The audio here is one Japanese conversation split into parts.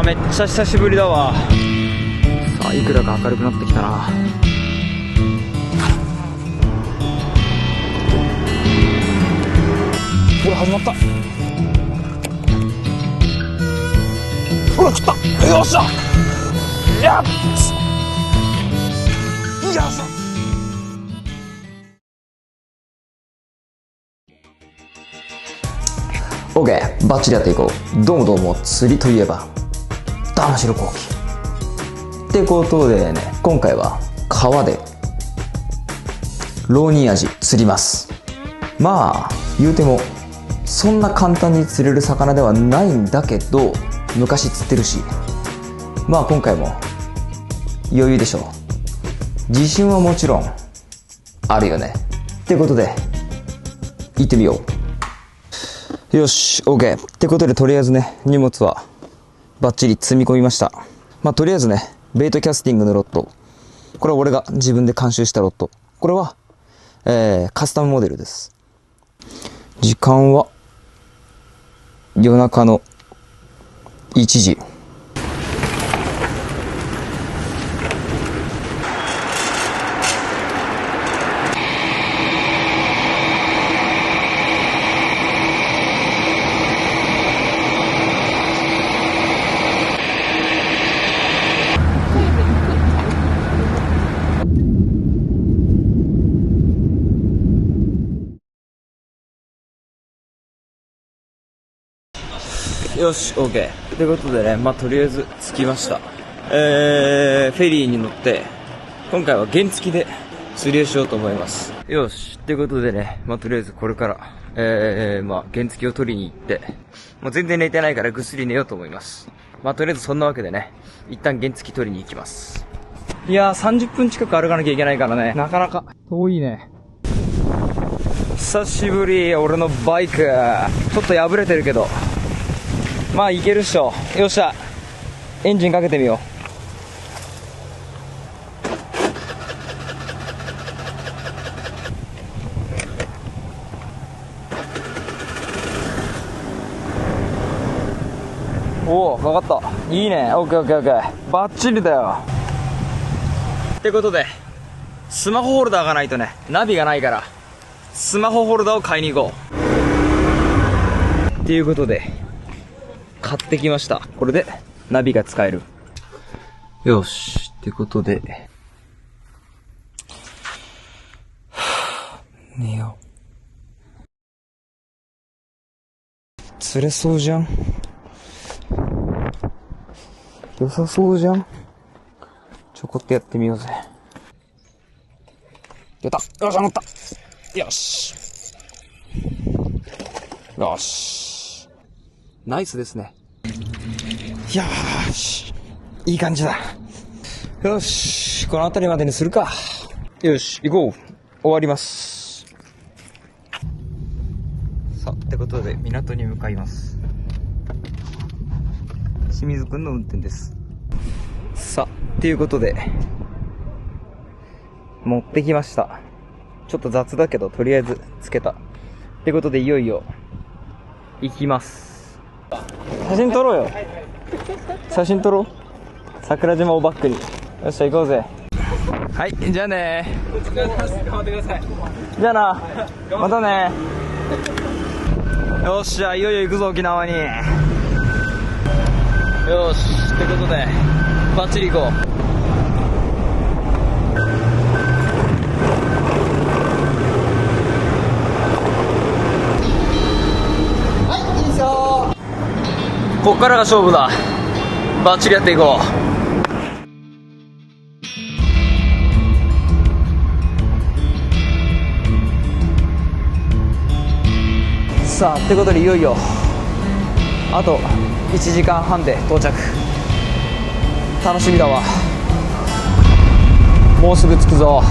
めっちゃ久しぶりだわ。さあいくらか明るくなってきたな。ほら始まった。ほら食った。よっしゃやっよっしゃ。オーケー、バッチリやっていこう。どうもどうも、釣りといえば玉城コウキってことでね、今回は川でロウニンアジ釣ります。まあ言うてもそんな簡単に釣れる魚ではないんだけど、昔釣ってるし、まあ今回も余裕でしょう。自信はもちろんあるよね。ってことで行ってみよう。よし OK ってことで、とりあえずね、荷物はバッチリ積み込みました。まあとりあえずね、ベイトキャスティングのロッド、これは俺が自分で監修したロッド、これは、カスタムモデルです。時間は夜中の1時。よし OK ということでね、まあとりあえず着きました。フェリーに乗って今回は原付で釣りをしようと思います。よしということでね、まあとりあえずこれからまあ原付を取りに行って、もう全然寝てないからぐっすり寝ようと思います。まあとりあえずそんなわけでね、一旦原付取りに行きます。いやー30分近く歩かなきゃいけないからね、なかなか遠いね。久しぶり。俺のバイクちょっと破れてるけど、まあいけるっしょ。よっしゃ、エンジンかけてみよう。おお、かかった。いいね。オッケーオッケーオッケー、バッチリだよ。ってことでスマホホルダーがないとね、ナビがないからスマホホルダーを買いに行こうっていうことで買ってきました。これでナビが使える。よしってことで寝よう。釣れそうじゃん。良さそうじゃん。ちょこっとやってみようぜ。やった。よし、乗った。よしよし、ナイスですね。よーし、いい感じだ。よし、この辺りまでにするか。よし、行こう。終わります。さあ、ってことで港に向かいます。清水くんの運転です。さあ、っていうことで持ってきました。ちょっと雑だけどとりあえずつけたってことで、いよいよ行きます。写真撮ろうよ。写真撮ろう。桜島をバックに。よっしゃ行こうぜ。はい、じゃあねー。頑張ってください。じゃあな、またね。よっしゃ、いよいよ行くぞ沖縄に。よしってことでバッチリ行こう。こっからが勝負だ。バッチリやっていこう。さあってことでいよいよあと1時間半で到着。楽しみだわ。もうすぐ着くぞ。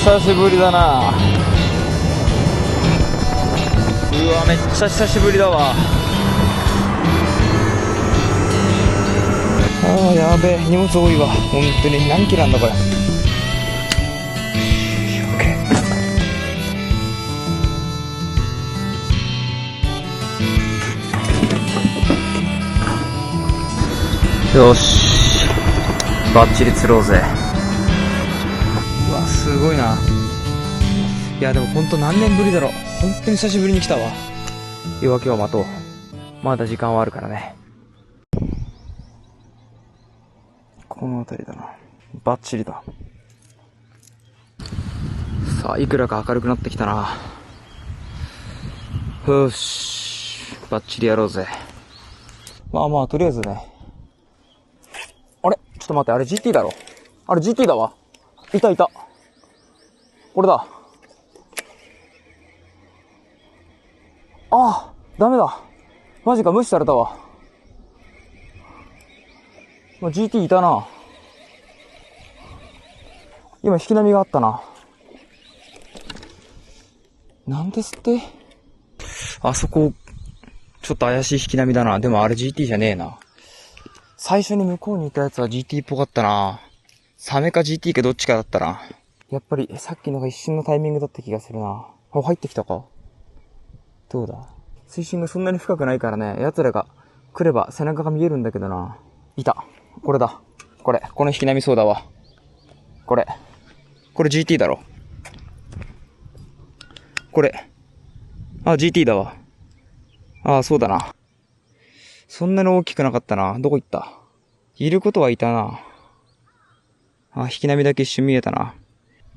久しぶりだな。うわ、めっちゃ久しぶりだわ。あーやべえ、荷物多いわ。本当に何キロなんだこれ。よし、バッチリ釣ろうぜ。うわ、すごいな。いやでもほんと何年ぶりだろ。本当に久しぶりに来たわ。夜明けを待とう。まだ時間はあるからね。この辺りだな。バッチリだ。さあ、いくらか明るくなってきたな。よし、バッチリやろうぜ。まあまあ、とりあえずね。あれちょっと待って、あれ GT だろ。あれ GT だわ。いたいた。これだ。ああ、ダメだ。マジか、無視されたわ。GT いたな。今、引き波があったな。なんですって？あそこ、ちょっと怪しい引き波だな。でもあれ GT じゃねえな。最初に向こうにいたやつは GT っぽかったな。サメか GT かどっちかだったな。やっぱりさっきのが一瞬のタイミングだった気がするな。あ、入ってきたか？どうだ？水深がそんなに深くないからね、奴らが来れば背中が見えるんだけどな。いた。これだ。この引き波そうだわ。これ GT だろ。これ。あ、GT だわ。ああ、そうだな。そんなに大きくなかったな。どこ行った？いることはいたな。あ、引き波だけ一瞬見えたな。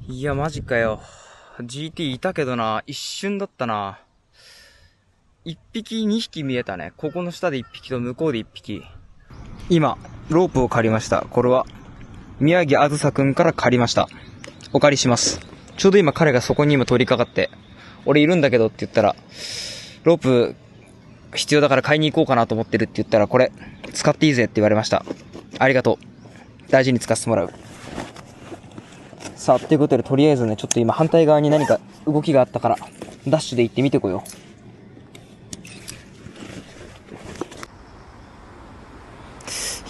いや、マジかよ。GT いたけどな。一瞬だったな。一匹、二匹見えたね。ここの下で一匹と向こうで一匹。今、ロープを借りました。これは、宮城あずさくんから借りました。お借りします。ちょうど今彼がそこに今通りかかって、俺いるんだけどって言ったら、ロープ必要だから買いに行こうかなと思ってるって言ったら、これ、使っていいぜって言われました。ありがとう。大事に使わせてもらう。さあ、ということでとりあえずね、ちょっと今反対側に何か動きがあったから、ダッシュで行ってみてこよ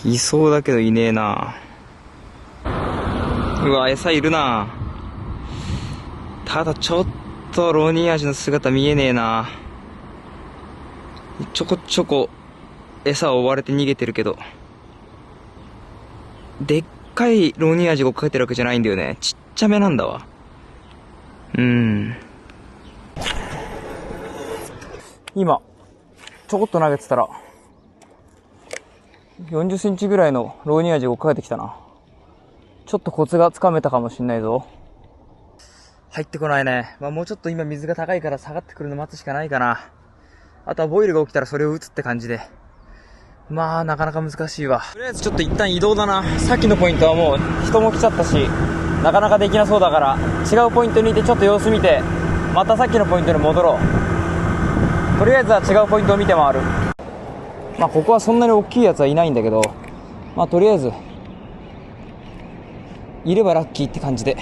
う。いそうだけどいねえな。うわ、餌いるな。ただちょっとロニーアジの姿見えねえな。ちょこちょこ餌を追われて逃げてるけど、でっかいロニーアジが追っかけてるわけじゃないんだよね。ちっちゃめなんだわ。今ちょこっと投げてたら40センチぐらいのロニーアジが追っかけてきたな。ちょっとコツがつかめたかもしんないぞ。入ってこないね。まあもうちょっと今水が高いから下がってくるの待つしかないかな。あとはボイルが起きたらそれを打つって感じで。まあなかなか難しいわ。とりあえずちょっと一旦移動だな。さっきのポイントはもう人も来ちゃったし、なかなかできなそうだから違うポイントにいてちょっと様子見て、またさっきのポイントに戻ろう。とりあえずは違うポイントを見て回る。まあここはそんなに大きいやつはいないんだけど、まあとりあえずいればラッキーって感じで。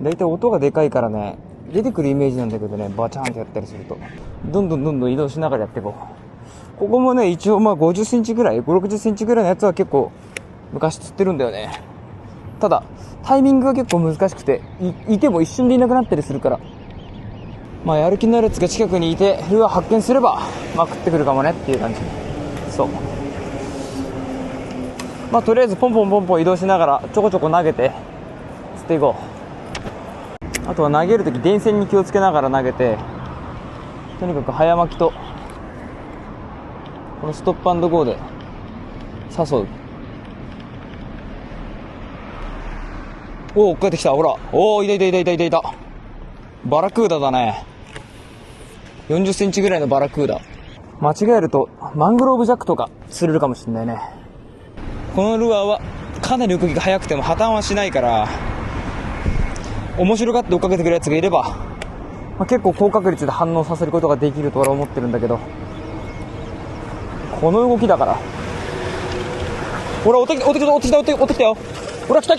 だいたい音がでかいからね、出てくるイメージなんだけどね、バチャーンってやったりするとどんどん移動しながらやっていこう。ここもね、一応まあ50センチぐらい、5、60センチぐらいのやつは結構昔釣ってるんだよね。ただタイミングが結構難しくて、いても一瞬でいなくなったりするから、まあやる気のあるやつが近くにいてルアー発見すればまあ食ってくるかもねっていう感じ。そう、まあとりあえずポンポン移動しながらちょこちょこ投げて釣っていこう。あとは投げるとき電線に気をつけながら投げて、とにかく早巻きとこのストップ&ゴーで誘う。おお、追っかけてきた。ほら、おお、いた。バラクーダだね。40センチぐらいのバラクーダ。間違えるとマングローブジャックとか釣れるかもしれないね。このルアーはかなり動きが速くても破綻はしないから、面白がって追っかけてくるやつがいれば、まあ、結構高確率で反応させることができると俺は思ってるんだけど、この動きだから。ほら、追ってきたよ。ほら、来た。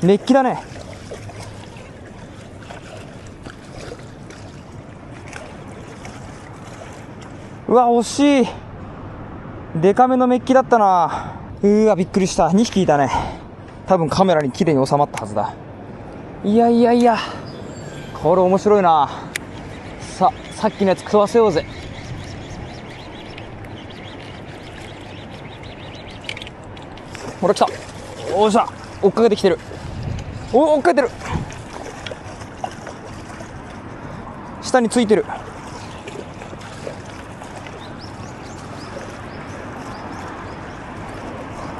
メッキだね。うわ、惜しい。デカめのメッキだったな。うわ、びっくりした。2匹いたね。多分カメラに綺麗に収まったはずだ。いや、これ面白いな。さっきのやつ食わせようぜ。ほら来た。おっしゃ、追っかけてきてる。追っかけてる。下についてる。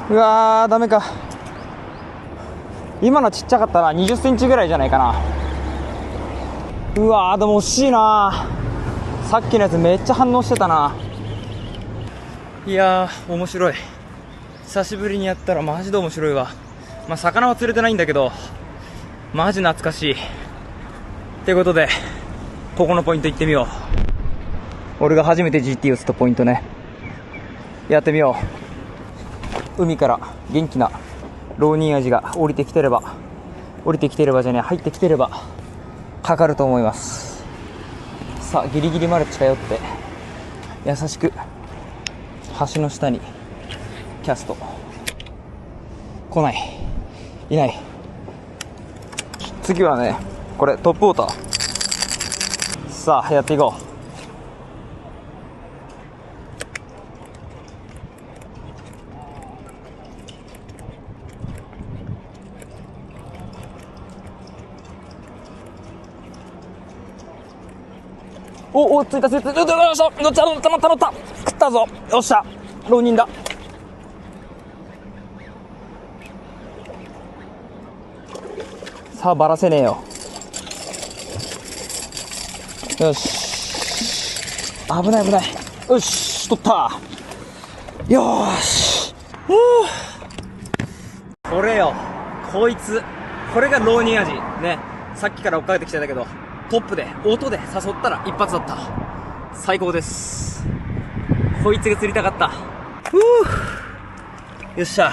うわー、ダメか。今のちっちゃかったな。20センチぐらいじゃないかな。うわー、でも惜しいな。さっきのやつめっちゃ反応してたな。いやー、面白い。久しぶりにやったらマジで面白いわ。まあ、魚は釣れてないんだけど、マジ懐かしい。ってことで、ここのポイント行ってみよう。俺が初めて GT を釣ったポイントね。やってみよう。海から元気な浪人アジが降りてきてればじゃねえ、入ってきてればかかると思います。さあ、ギリギリまで近寄って優しく橋の下にキャスト。来ない、いない。次はね、これトップウォーター。さあやっていこう。お、ついた。よっしゃ、乗った食ったぞ。よっしゃ、浪人だ。さあ、バラせねえよ。よし、危ない。よし、取った。よーし、これよ、こいつ、これが浪人アジね。さっきから追っかけてきてたけど、トップで音で誘ったら一発だった。最高です。こいつが釣りたかった。よっしゃ、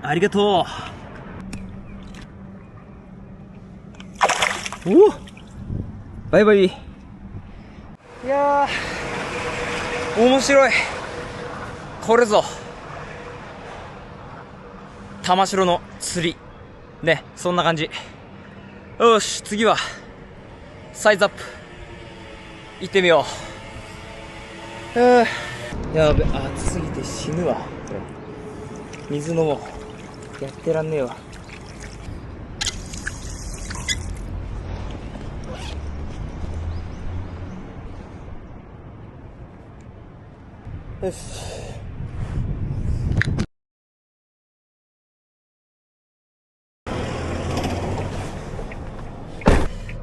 ありがとう。バイバイ。いやー、面白い。これぞ玉城の釣りね。そんな感じ。よし、次はサイズアップ行ってみよう。やべ、暑すぎて死ぬわ。これ水飲もう。やってらんねえわ。よし、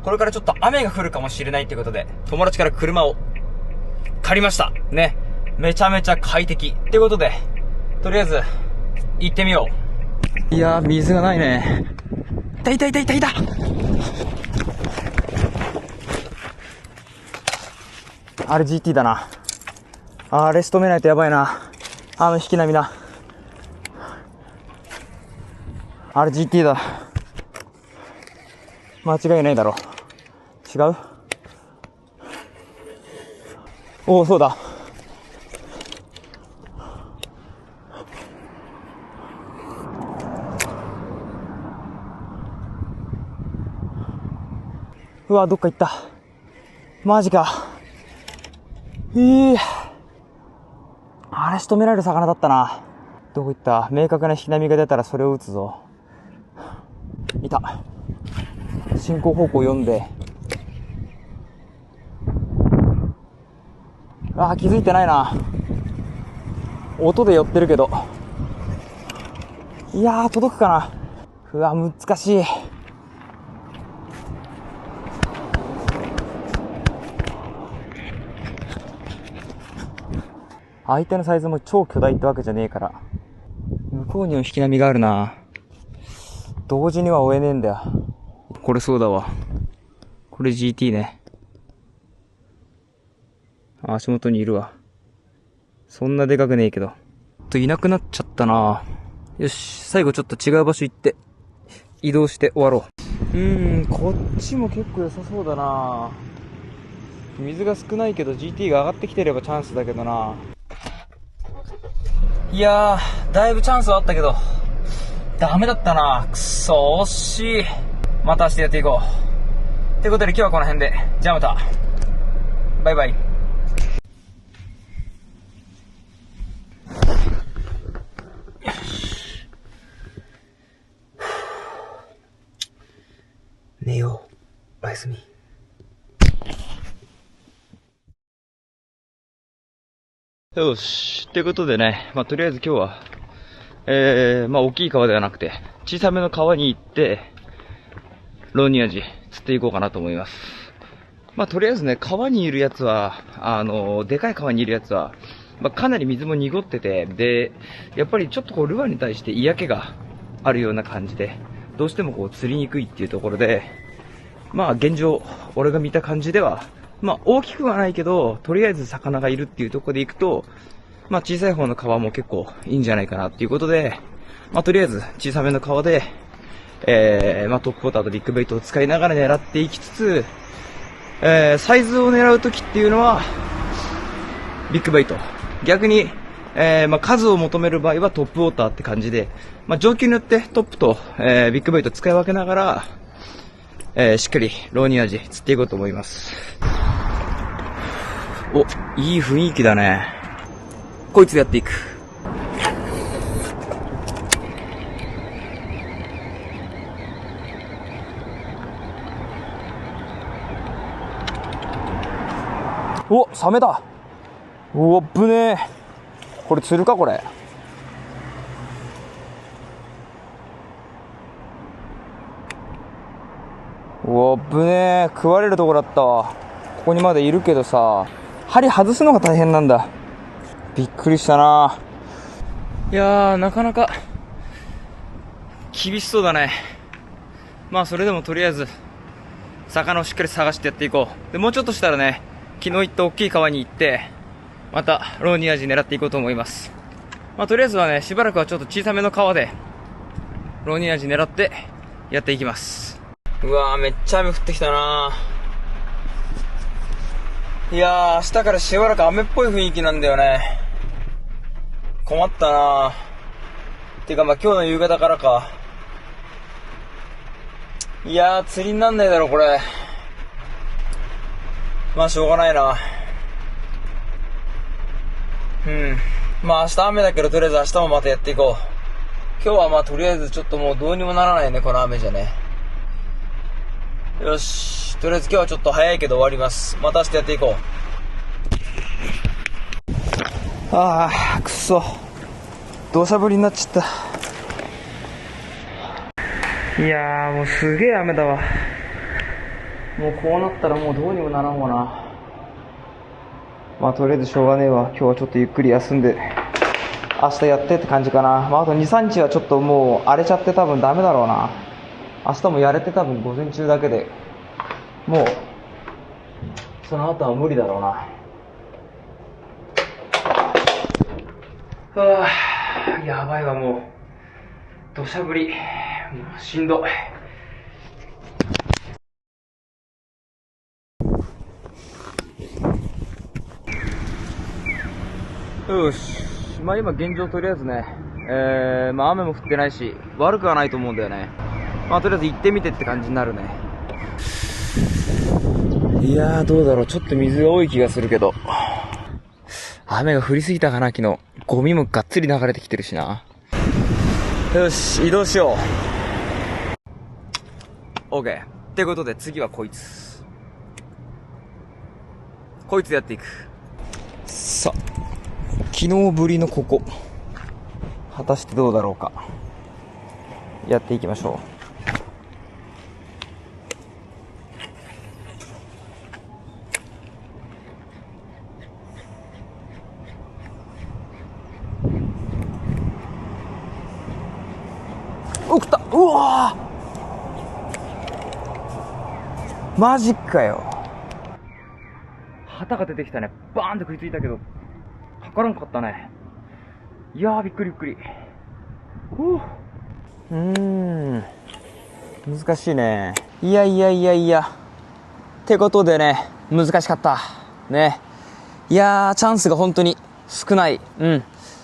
これからちょっと雨が降るかもしれないってことで、友達から車を借りましたね。めちゃめちゃ快適ってことで、とりあえず行ってみよう。いやー、水がないね。いた。あれ GT だな。あれ仕留めないとやばいな。雨引き波だ。あれ GT だ。間違いないだろ。違う？おお、そうだ。うわ、どっか行った。マジか。あれ仕留められる魚だったな。どこ行った？明確な引き波が出たらそれを撃つぞ。いた。進行方向読んで。あー、気づいてないな。音で寄ってるけど。いやー、届くかな。うわ、難しい。相手のサイズも超巨大ってわけじゃねえから。向こうにも引き波があるな。同時には追えねえんだよ。これそうだわ。これ GT ね。足元にいるわ。そんなでかくねえけど。いなくなっちゃったな。よし、最後ちょっと違う場所行って移動して終わろう。こっちも結構良さそうだな。水が少ないけど GT が上がってきてればチャンスだけどな。いやー、だいぶチャンスはあったけどダメだったな。くそ、惜しい。また明日やっていこう。ということで今日はこの辺で。じゃあまた。バイバイ。寝よう。おやすみ。よし。ということでね、とりあえず今日は、大きい川ではなくて、小さめの川に行って、ロニアジ釣っていこうかなと思います。とりあえずね、川にいるやつは、でかい川にいるやつは、かなり水も濁ってて、で、やっぱりちょっとルアーに対して嫌気があるような感じで、どうしても釣りにくいっていうところで、現状、俺が見た感じでは、大きくはないけど、とりあえず魚がいるっていうところで行くと、小さい方の川も結構いいんじゃないかなっていうことで、とりあえず小さめの川で、トップウォーターとビッグベイトを使いながら狙っていきつつ、サイズを狙うときっていうのは、ビッグベイト。逆に、数を求める場合はトップウォーターって感じで、状況によってトップと、ビッグベイト使い分けながら、しっかりローニアジ釣っていこうと思います。お、いい雰囲気だね。こいつでやっていく。お、サメだ。おっぶねえ。これ釣るかこれ。おっぶねえ。食われるとこだったわ。ここにまだいるけどさ、針外すのが大変なんだ。びっくりしたな。いやー、なかなか厳しそうだね。それでもとりあえず魚をしっかり探してやっていこう。で、もうちょっとしたらね、昨日行った大きい川に行ってまたローニアジ狙っていこうと思います。とりあえずはね、しばらくはちょっと小さめの川でローニアジ狙ってやっていきます。うわー、めっちゃ雨降ってきたな。いやー、明日からしばらく雨っぽい雰囲気なんだよね。困ったな。てか今日の夕方からか。いやー、釣りになんないだろこれ。しょうがないな。明日雨だけど、とりあえず明日もまたやっていこう。今日はとりあえずちょっともうどうにもならないね、この雨じゃね。よし。とりあえず今日はちょっと早いけど終わります。また明日やっていこう。ああ、くそ。土砂降りになっちゃった。いやー、もうすげえ雨だわ。もうこうなったらもうどうにもならんわな。とりあえずしょうがねえわ。今日はちょっとゆっくり休んで明日やってって感じかな。あと 2,3 日はちょっともう荒れちゃって多分ダメだろうな。明日もやれて多分午前中だけでもうその後は無理だろうな。はあ、やばいわ。もう土砂降り、もうしんどい。よし。今現状とりあえずね、雨も降ってないし悪くはないと思うんだよね。とりあえず行ってみてって感じになるね。いやー、どうだろう。ちょっと水が多い気がするけど、雨が降りすぎたかな。昨日ゴミもがっつり流れてきてるしな。よし、移動しよう。 OK ってことで次はこいつでやっていく。さあ、昨日ぶりのここ、果たしてどうだろうか。やっていきましょう。食った。うわー、マジかよ。旗が出てきたね。バーンって食いついたけどかからんかったね。いやー、びっくりびっくり。難しいね。いやってことでね、難しかったね。いやー、チャンスが本当に少ない。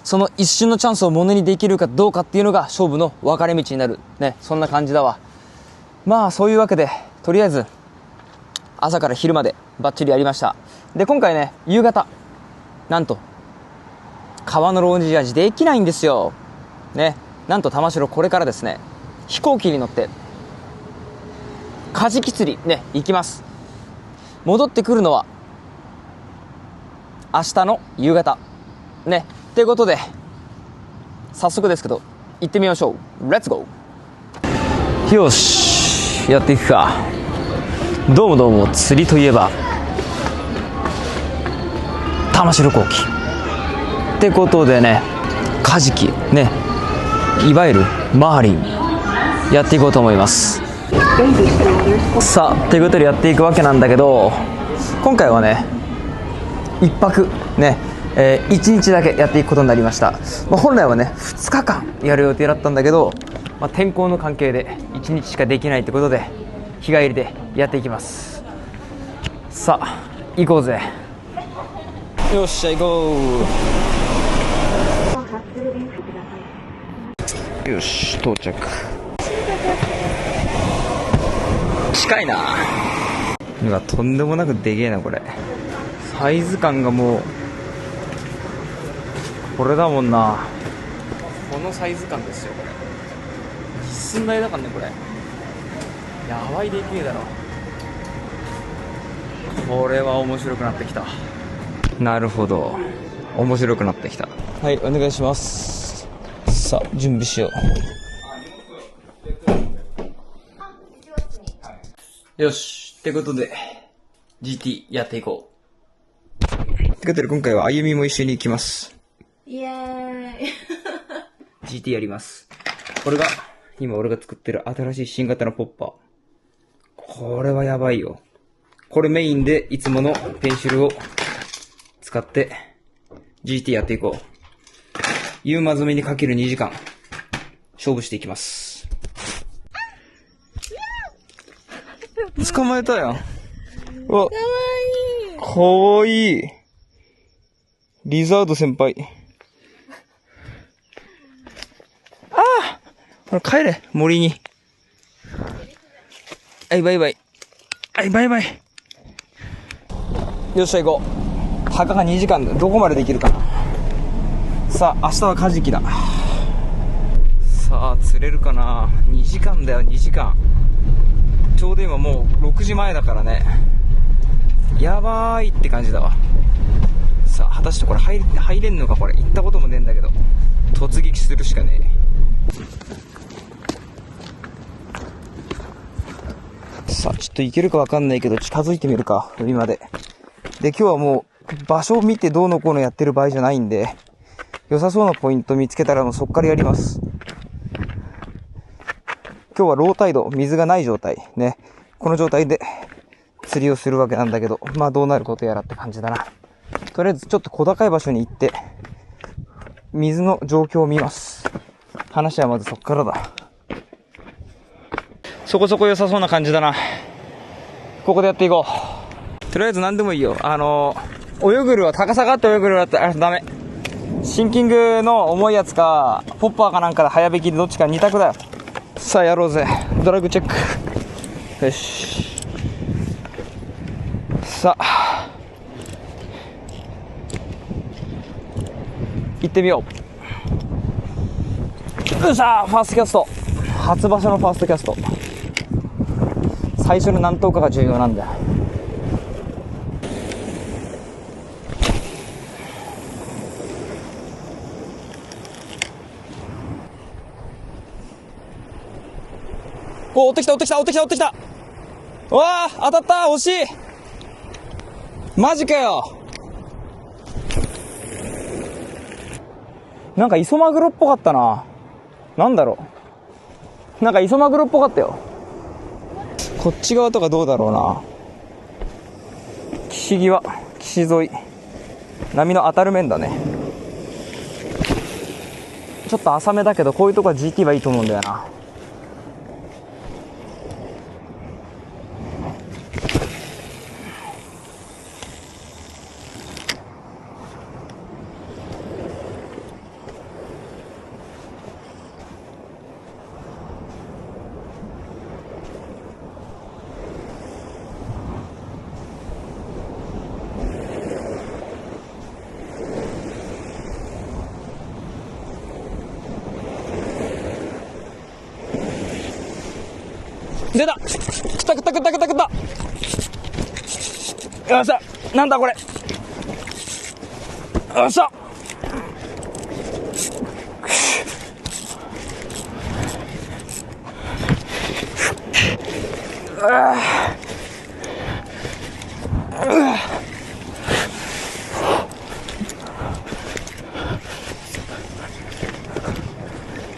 その一瞬のチャンスをものにできるかどうかっていうのが勝負の分かれ道になるね。そんな感じだわ。まあそういうわけでとりあえず朝から昼までバッチリやりました。で今回ね、夕方なんと川のローンジ味できないんですよね。なんと玉城これからですね、飛行機に乗ってカジキ釣りね行きます。戻ってくるのは明日の夕方ね。ということで早速ですけど行ってみましょう。レッツゴー。よし、やっていくか。どうもどうも、釣りといえば玉城後期ってことでね、カジキね、いわゆるマーリンやっていこうと思います。さあということでやっていくわけなんだけど、今回はね一泊ね、1日だけやっていくことになりました。本来はね2日間やる予定だったんだけど、天候の関係で1日しかできないってことで日帰りでやっていきます。さあ行こうぜ。よっしゃ行こう。よし到着。近いな。うわとんでもなくでけえなこれ。サイズ感がもうこれだもんな。このサイズ感ですよこれ。必須台だからねこれ。やばいでけえだろ。これは面白くなってきた。なるほど、面白くなってきた。はい、お願いします。さあ準備しよう。よしってことで GT やっていこう。ってことで今回はあゆみも一緒に行きます。イエーイGT やります。これが今俺が作ってる新しい新型のポッパー。これはやばいよ。これメインでいつものペンシルを使って GT やっていこう。ユーマ詰めにかける2時間勝負していきます。捕まえたやん。うわ、かわいい。リザード先輩。帰れ、森に。はい、バイバイ。はい、バイバイ。よっしゃ、行こう。たかが2時間でどこまでできるかな。さあ、明日はカジキだ。さあ、釣れるかな。2時間だよ、2時間。ちょうど今もう6時前だからね。やばーいって感じだわ。さあ、果たしてこれ入れんのかこれ。行ったこともねえんだけど。突撃するしかねえ。さあちょっと行けるかわかんないけど近づいてみるか、海まで。で今日はもう場所を見てどうのこうのやってる場合じゃないんで、良さそうなポイント見つけたらもうそっからやります。今日はロータイド、水がない状態ね。この状態で釣りをするわけなんだけど、まあどうなることやらって感じだな。とりあえずちょっと小高い場所に行って水の状況を見ます。話はまずそっからだ。そこそこ良さそうな感じだな。ここでやっていこう。とりあえず何でもいいよ。泳ぐるは高さがあって泳ぐるはダメ。シンキングの重いやつかポッパーかなんかで早引きでどっちか2択だよ。さあやろうぜ。ドラッグチェック。よし。さあ行ってみよう。よっしゃー、ファーストキャスト。初場所のファーストキャスト。最初の何投かが重要なんだよ。お、追ってきた追ってきた追ってきた追ってきた。うわー当たった、惜しい。マジかよ。なんか磯マグロっぽかったな。なんだろう、なんか磯マグロっぽかったよ。こっち側とかどうだろうな。岸際、岸沿い、波の当たる面だね。ちょっと浅めだけどこういうとこは GT はいいと思うんだよな。出た。食った食った食った食った食った。よっしゃ。なんだこれ。よっしゃ。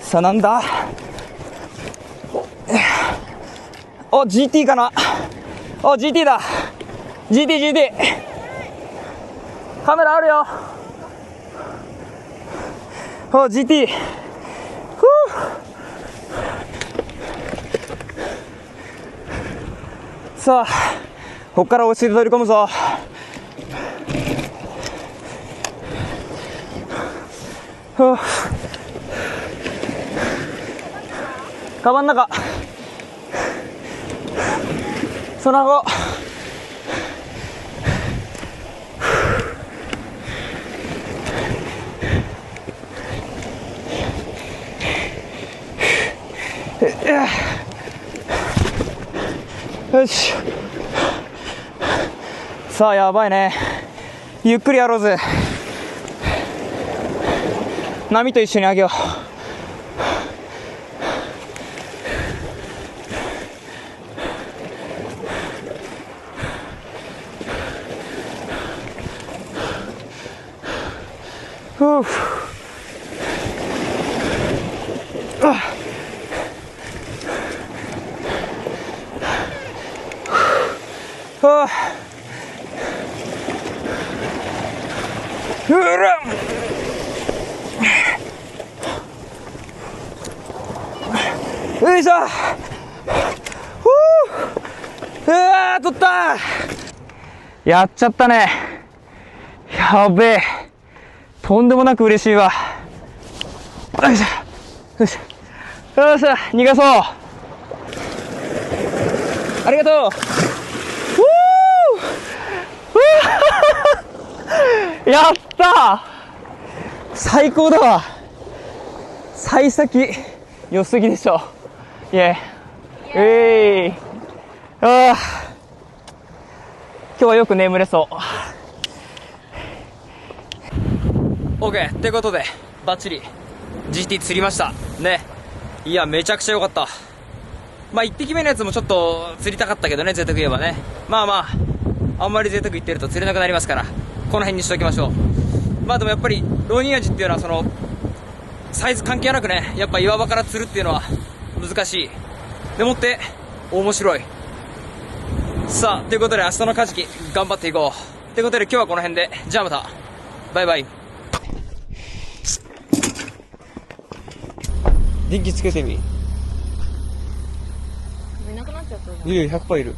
さあなんだ。お、GT かな。お、GT だ。GT カメラあるよ。お、GT。ふう。さあこっから落ち着いて取り込むぞ。ふう。カバンの中、その後よし。さあやばいね。ゆっくりやろうぜ。波と一緒に上げよう。ふう。うらよいしょ。うわー、取った。やっちゃったね。やべえ、とんでもなく嬉しいわ。よいしょよいしょよいしょ。逃がそう。ありがとう。やったー、最高だわ。幸先良すぎでしょ。イエーイ。あー、今日はよく眠れそう。 OK ってことでバッチリ GT 釣りましたね。いやめちゃくちゃ良かった。まあ1匹目のやつもちょっと釣りたかったけどね、贅沢言えばね。まああんまり贅沢言ってると釣れなくなりますから、この辺にしておきましょう。まあでもやっぱりロニアジっていうのはそのサイズ関係なくね、やっぱ岩場から釣るっていうのは難しいでもって面白い。さあということで明日のカジキ頑張っていこうということで今日はこの辺で、じゃあまたバイバイ。電気つけてみ。いなくなっちゃったじゃん。いる、100% いる。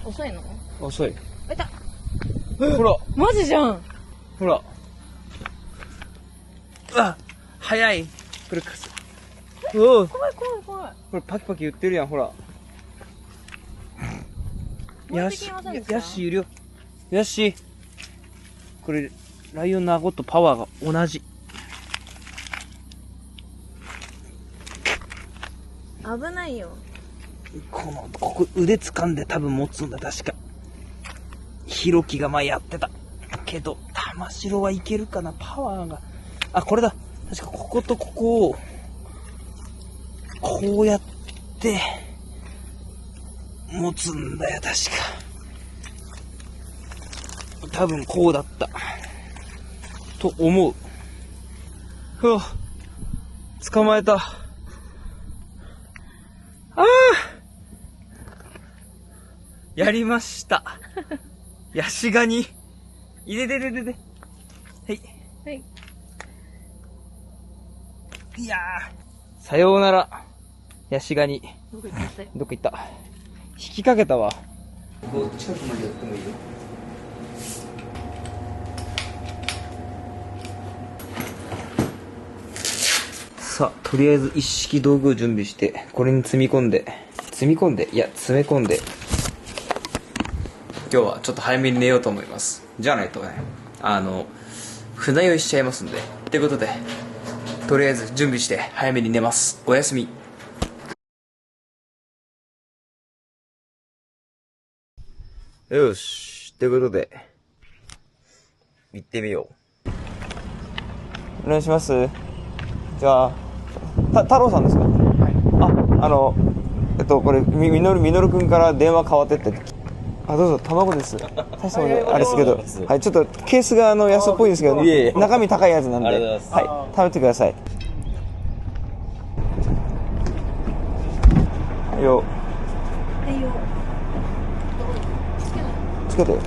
遅いの？遅い。いた。ほらマジじゃん。ほら、あ、早い。これかす。おお、こ怖い怖い怖い。れパキパキ言ってるやん、ほら。ヤッシー、ヤッシーいるよ。ヤッシー。これ、ライオンの顎とパワーが同じ。危ないよ。ここ腕掴んで多分持つんだ、確か。ヒロキが前やってた。けど、玉城はいけるかな、パワーが。あ、これだ。確かこことここを、こうやって、持つんだよ、確か。多分こうだった。と思う。ふわ、捕まえた。ああ、やりました。ヤシガニ。いででででで。はい。はい。いやー。さようなら。ヤシガニ。どこ行っちゃったよ。どっか行った。引きかけたわ。こう近くまで寄ってもいいよ。さあ、とりあえず一式道具を準備して、これに詰め込んで、今日はちょっと早めに寝ようと思います。じゃないとね、船酔いしちゃいますんで。ということで、とりあえず準備して早めに寝ます。おやすみ。よし。ということで、行ってみよう。お願いします。じゃあ、太郎さんですか？はい。これ、みのるくんから電話変わってって。あ、どうぞ、卵です。大したものあれですけど。はい、ちょっと、ケースが安っぽいんですけど、中身高いやつなんで。はい、食べてください。はいよ。はいよ。つけて。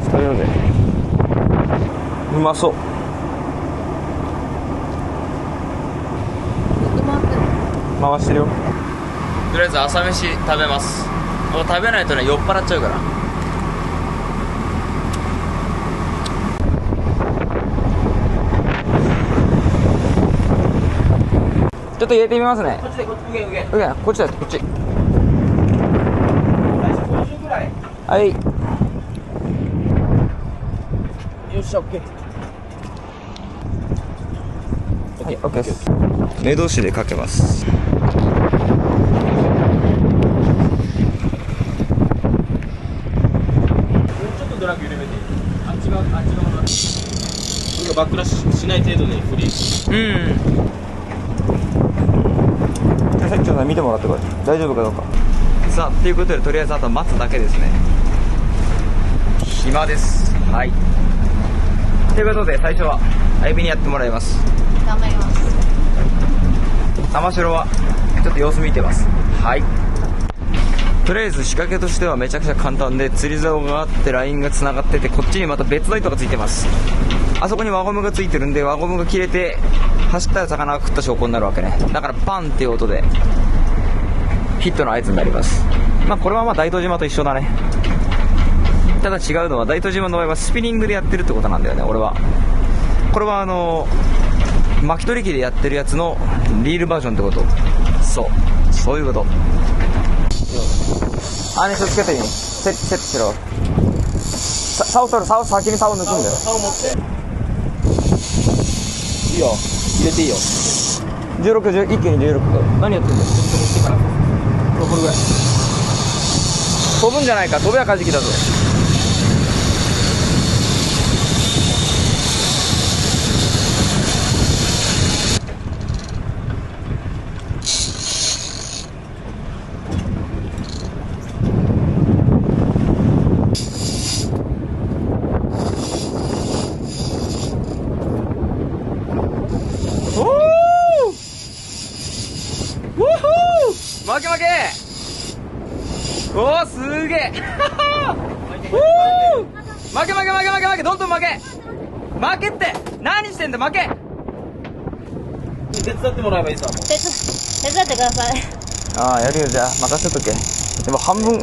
食べようぜ。うまそう。回してるよ。とりあえず朝飯食べます。もう食べないとね、酔っ払っちゃうから。ちょっと入れてみますね。こっちで、こっち、上、こっちだ、こっち。はい。よっしゃ、オッケー。はい、オッケーです。目通しでかけます。ドラッグ緩めて、あっち側のバックラッシュしない程度でフリー。さっきちょっと見てもらってこい。大丈夫かどうか。さあ、ということでとりあえずあと待つだけですね。暇です。はい。ということで最初はあゆみにやってもらいます。頑張ります。玉城はちょっと様子見てます。はい。とりあえず仕掛けとしてはめちゃくちゃ簡単で、釣り竿があってラインがつながってて、こっちにまた別の糸がついてます。あそこに輪ゴムがついてるんで、輪ゴムが切れて走ったら魚が食った証拠になるわけね。だからパンっていう音でヒットの合図になります。まあこれは大東島と一緒だね。ただ違うのは大東島の場合はスピニングでやってるってことなんだよね。俺はこれは巻き取り機でやってるやつのリールバージョンってこと。そういうこと。あれ、ちょっとつけてみよう。セットしろ。竿取る、先に竿抜くんだよ。竿持って。いいよ。入れていいよ。16、一気に16。何やってんだよ。これぐらい。飛ぶんじゃないか。飛べやカジキだぞ。負けおー、すげえ負けどんどん負けって何してんだ負け。手伝ってもらえばいいさ。もう手伝ってください。ああ、やるよ。じゃあ任せとけ。でも半分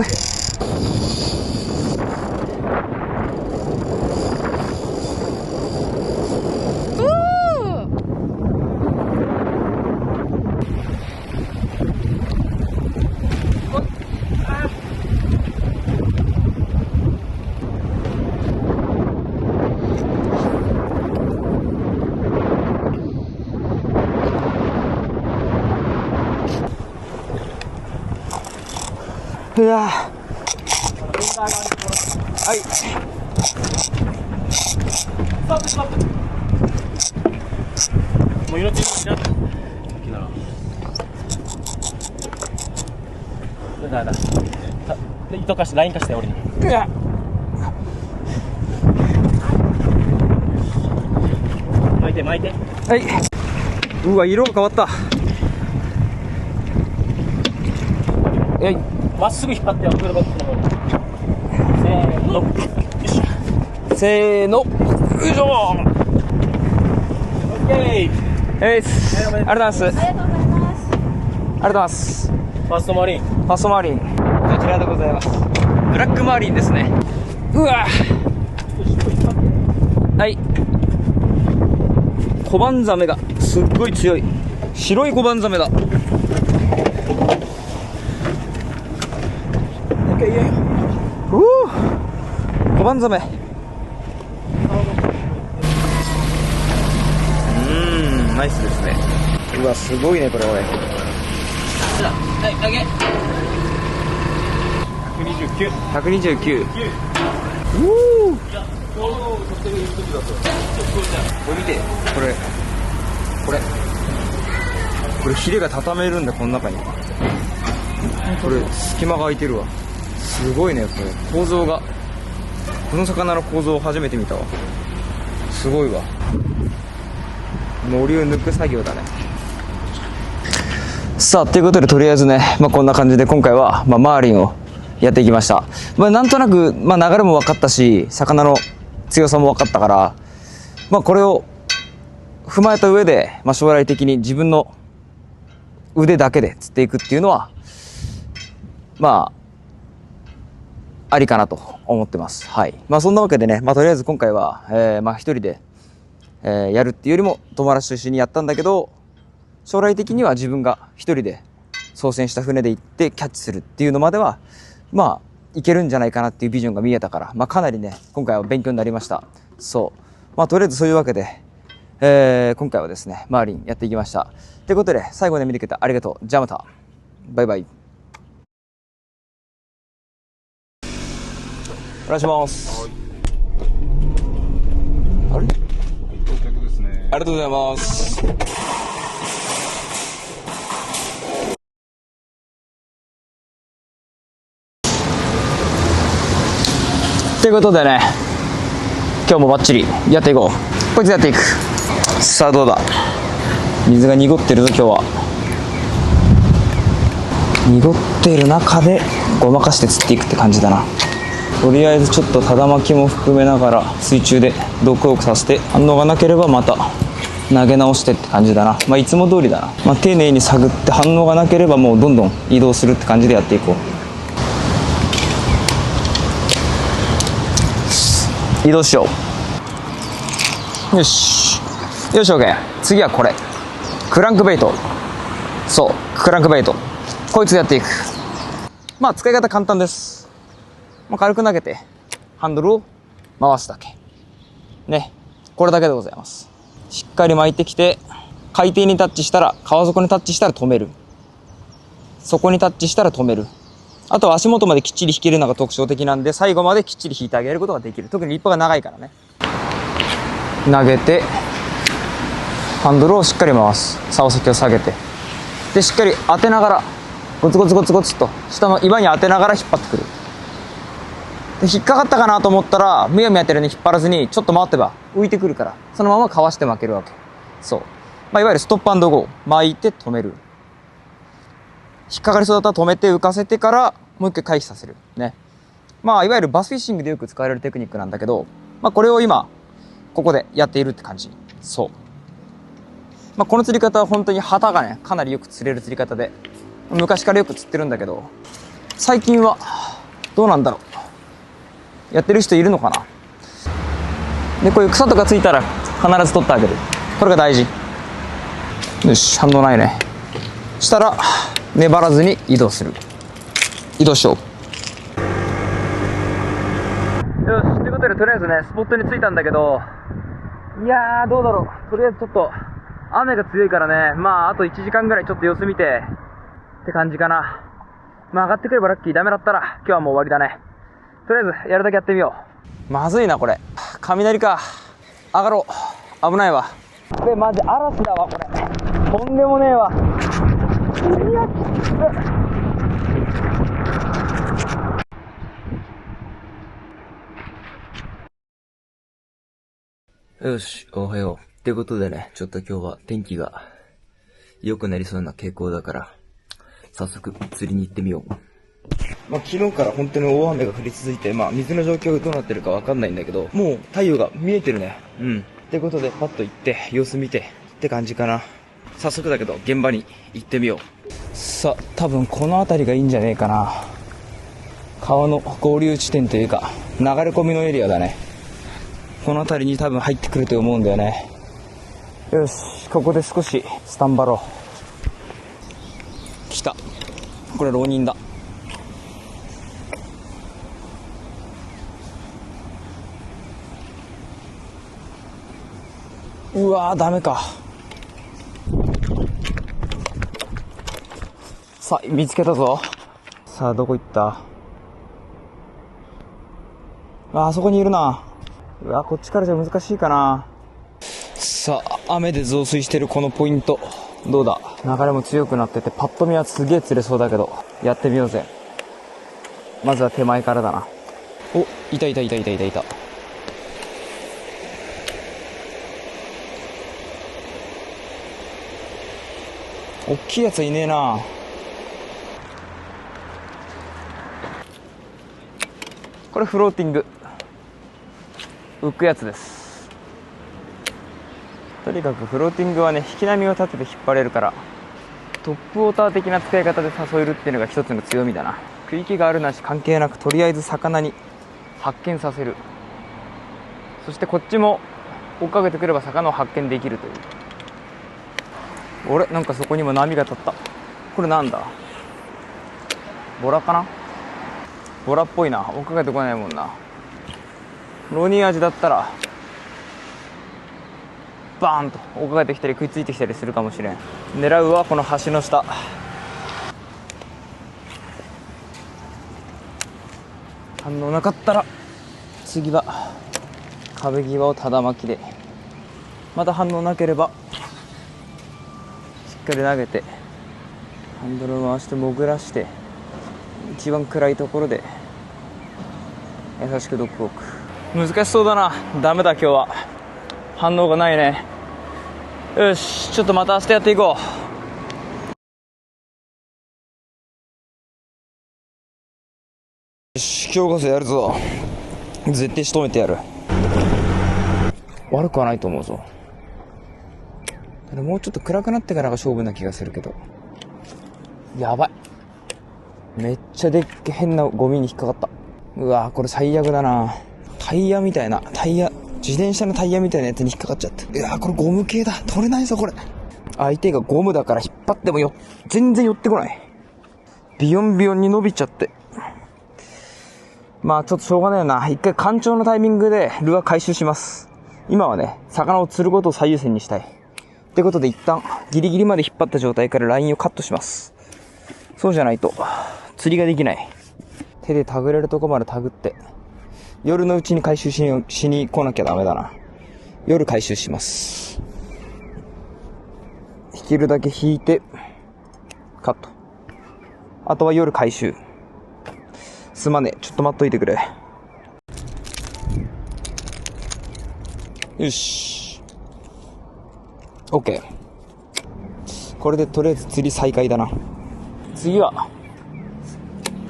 うわはい。ストップ。もう命にしな。だ。糸貸して、ライン貸して、俺に。うわ巻いて。はい。うわ、色が変わった。まっすぐ引っ張ってよ、クールバックの方に。せーの。よいしょ。オッケー。ありがとうございます。ありがとうございます。ありがとうございます。ファーストマリン。ファーストマーリン、こちらでございます。ブラックマーリンですね。うわはい。コバンザメがすっごい強い白いコバンザメだ。コバンザメ。ナイスですね。うわ、すごいねこれ。俺はい、投げ。120 129。ちょうど取ってる時だと。これ見て、これヒレが畳めるんだ、この中に。これ隙間が空いてるわ。すごいね、これ構造が。この魚の構造を初めて見たわ。すごいわ。海苔を抜く作業だね。さあ、ということでとりあえずね、こんな感じで今回は、マーリンをやっていきました。なんとなく、流れも分かったし、魚の強さも分かったから、これを踏まえた上で、将来的に自分の腕だけで釣っていくっていうのは、ありかなと思ってます。はい。そんなわけでね、とりあえず今回は、一人で、やるっていうよりも友達と一緒にやったんだけど、将来的には自分が一人で操船した船で行ってキャッチするっていうのまでは、いけるんじゃないかなっていうビジョンが見えたから、かなりね、今回は勉強になりました。そう。とりあえずそういうわけで、今回はですね、マーリンやっていきました。ということで、最後まで見てくれてありがとう。じゃあまた。バイバイ。お願いします。あれ？到着ですね。ありがとうございます。ということでね、今日もバッチリやっていこう。こいつやっていく。さあどうだ。水が濁ってるぞ今日は。濁ってる中でごまかして釣っていくって感じだな。とりあえずちょっとただ巻きも含めながら水中でドッグウォークさせて、反応がなければまた投げ直してって感じだな。いつも通りだな。丁寧に探って反応がなければもうどんどん移動するって感じでやっていこう。移動しよう。よし。よし、OK。次はこれ。クランクベイト。そう、クランクベイト。こいつでやっていく。使い方簡単です。軽く投げて、ハンドルを回すだけ。ね。これだけでございます。しっかり巻いてきて、海底にタッチしたら、川底にタッチしたら止める。底にタッチしたら止める。あとは足元まできっちり引けるのが特徴的なんで、最後まできっちり引いてあげることができる。特にリッパーが長いからね。投げて、ハンドルをしっかり回す。竿先を下げて。で、しっかり当てながら、ゴツゴツゴツゴツと、下の岩に当てながら引っ張ってくる。で、引っかかったかなと思ったら、むやみやってるように引っ張らずに、ちょっと回ってば浮いてくるから、そのままかわして負けるわけ。そう。いわゆるストップ&ゴー。巻いて止める。引っかかりそうだったら止めて浮かせてから、もう一回回避させる。ね。いわゆるバスフィッシングでよく使われるテクニックなんだけど、これを今、ここでやっているって感じ。そう。この釣り方は本当に旗がね、かなりよく釣れる釣り方で、昔からよく釣ってるんだけど、最近は、どうなんだろう。やってる人いるのかな。で、こういう草とかついたら必ず取ってあげる。これが大事。よし、反応ないね。したら、粘らずに移動する。移動しよう。よし、ということでとりあえずね、スポットに着いたんだけど、いやー、どうだろう。とりあえずちょっと、雨が強いからね、あと1時間ぐらいちょっと様子見て、って感じかな。上がってくればラッキー。ダメだったら、今日はもう終わりだね。とりあえず、やるだけやってみよう。まずいな、これ。雷か。上がろう。危ないわ。これマジ嵐だわ、これ。とんでもねえわ。よし、おはよう。ってことでね、ちょっと今日は天気が良くなりそうな傾向だから、早速釣りに行ってみよう。昨日から本当に大雨が降り続いて、水の状況がどうなってるかわかんないんだけど、もう太陽が見えてるね。ってことで、パッと行って、様子見て、って感じかな。早速だけど、現場に行ってみよう。さあ、多分この辺りがいいんじゃねえかな。川の合流地点というか、流れ込みのエリアだね。この辺りに多分入ってくると思うんだよね。よし、ここで少しスタンバろう。来た。これ浪人だ。うわー、ダメか。さあ、見つけたぞ。さあ、どこ行った？あそこにいるな。うわ、こっちからじゃ難しいかな。さあ、雨で増水してるこのポイント。どうだ？流れも強くなってて、パッと見はすげえ釣れそうだけど、やってみようぜ。まずは手前からだな。お、いた。おっきいやついねえな。これフローティング。浮くやつです。とにかくフローティングはね、引き波を立てて引っ張れるから、トップウォーター的な使い方で誘えるっていうのが一つの強みだな。区域があるなし関係なく、とりあえず魚に発見させる。そしてこっちも追っかけてくれば魚を発見できるという。俺なんかそこにも波が立った。これなんだ？ボラかな？ボラっぽいな。追っかけてこないもんな。ロニー味だったらバーンと追っかけてきたり食いついてきたりするかもしれん。狙うはこの橋の下。反応なかったら次は壁際をただ巻きで、また反応なければしっかり投げてハンドルを回して潜らして、一番暗いところで優しくドッグウォーク。難しそうだな。ダメだ今日は。反応がないね。よし、ちょっとまた明日やっていこう。よし、今日こそやるぞ。絶対仕留めてやる。悪くはないと思うぞ。ただもうちょっと暗くなってからが勝負な気がするけど。やばい。めっちゃでっけ変なゴミに引っかかった。うわー、これ最悪だな。タイヤみたいな、自転車のタイヤみたいなやつに引っかかっちゃった。うわー、これゴム系だ。取れないぞこれ。相手がゴムだから引っ張っても全然寄ってこない。ビヨンビヨンに伸びちゃって。まあちょっとしょうがないよな。一回干潮のタイミングでルアー回収します。今はね、魚を釣ることを最優先にしたい。ってことで一旦ギリギリまで引っ張った状態からラインをカットします。そうじゃないと釣りができない。手で手繰れるとこまで手繰って、夜のうちに回収しに来なきゃダメだな。夜回収します。引けるだけ引いてカット。あとは夜回収。すまねえ、ちょっと待っといてくれ。よし OK。 これでとりあえず釣り再開だな。次は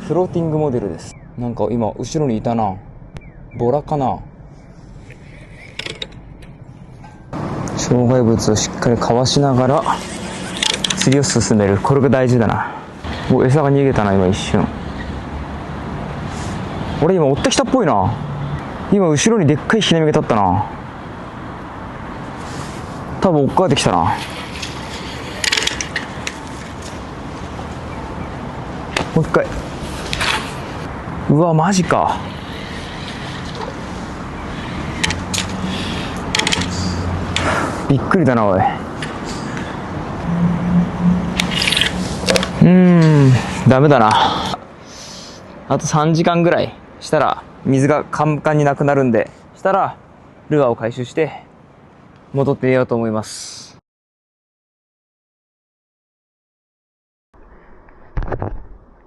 フローティングモデルです。なんか今後ろにいたな。ボラかな。障害物をしっかりかわしながら釣りを進める。これが大事だな。餌が逃げたな今一瞬。俺今追ってきたっぽいな。今後ろにでっかい引き波が立ったな。多分追っかけてきたな。もう一回。うわマジか。びっくりだなおい。ダメだな。あと3時間ぐらいしたら水がカンカンになくなるんで、したらルアーを回収して戻って寝ようと思います。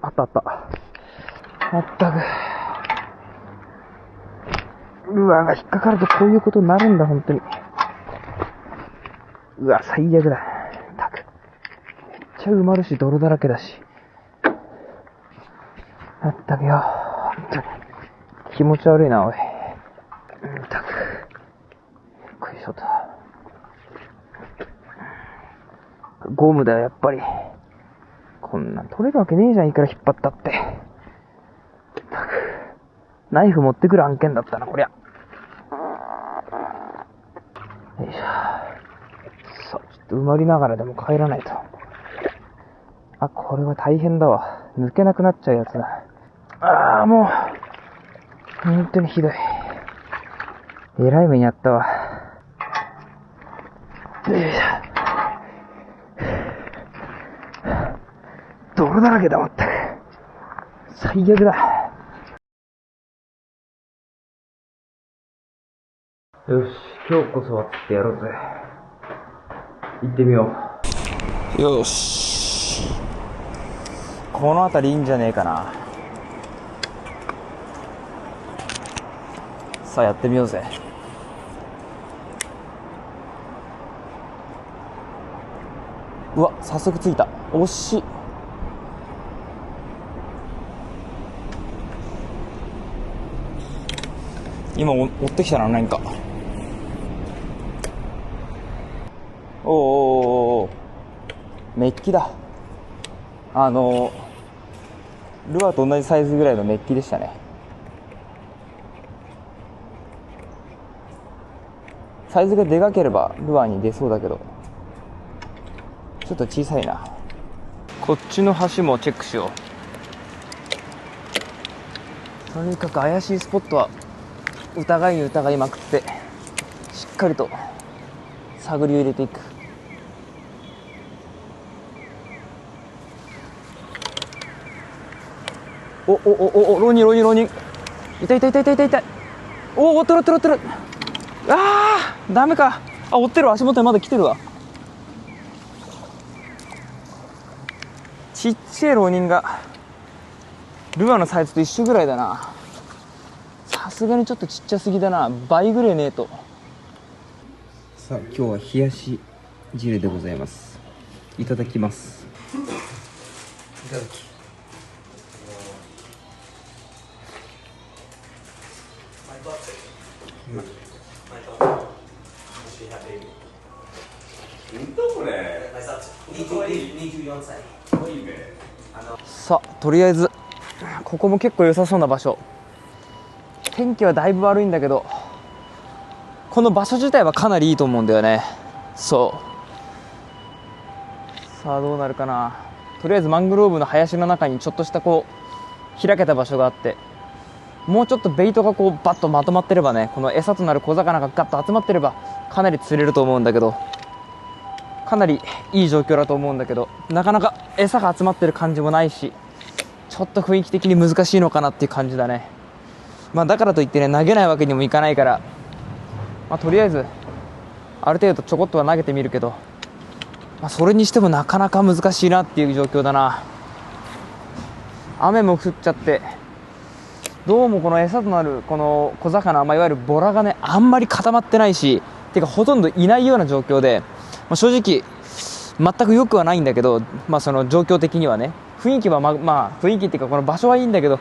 あったく。ルアーが引っかかるとこういうことになるんだ本当に。うわ最悪だ。たくめっちゃ埋まるし泥だらけだし。まったくよ、本当に気持ち悪いなおい。たくよいしょと。ゴムだよやっぱり。こんなん取れるわけねえじゃん、いくら引っ張ったって。たくナイフ持ってくる案件だったなこりゃ。よいしょ。さあちょっと埋まりながらでも帰らないと。あ、これは大変だわ。抜けなくなっちゃうやつだ。ああ、もう本当にひどい。えらい目にあったわ。よいしょ。泥だらけだまったく。最悪だ。よし、今日こそは釣ってやろうぜ。行ってみよう。よし、この辺りいいんじゃねえかな。さあやってみようぜ。うわ、早速着いた。惜しい。今追ってきたな、何か。おーおーおー、メッキだ。ルアーと同じサイズぐらいのメッキでしたね。サイズがでかければルアーに出そうだけど、ちょっと小さいな。こっちの橋もチェックしよう。とにかく怪しいスポットは疑いに疑いまくって、しっかりと探りを入れていく。お、浪人。痛い。お、追ってる。あー、ダメか。あ、追ってる。足元にまだ来てるわ。ちっちゃい浪人がルアーのサイズと一緒ぐらいだな。さすがにちょっとちっちゃすぎだな。倍ぐらいねえと。さあ、今日は冷やし汁でございます。いただきます。いただき。さあ、とりあえずここも結構良さそうな場所。天気はだいぶ悪いんだけど、この場所自体はかなりいいと思うんだよね。そう。さあどうなるかな。とりあえずマングローブの林の中にちょっとしたこう開けた場所があって、もうちょっとベイトがこうバッとまとまってればね、この餌となる小魚がガッと集まってればかなり釣れると思うんだけど、かなりいい状況だと思うんだけど、なかなか餌が集まってる感じもないし、ちょっと雰囲気的に難しいのかなっていう感じだね。まあだからといってね、投げないわけにもいかないから、まあとりあえずある程度ちょこっとは投げてみるけど、まあそれにしてもなかなか難しいなっていう状況だな。雨も降っちゃって、どうもこの餌となるこの小魚、まあ、いわゆるボラがね、あんまり固まってないし、てかほとんどいないような状況で、まあ、正直全く良くはないんだけど、まあその状況的にはね、雰囲気はまあ雰囲気っていうかこの場所はいいんだけど、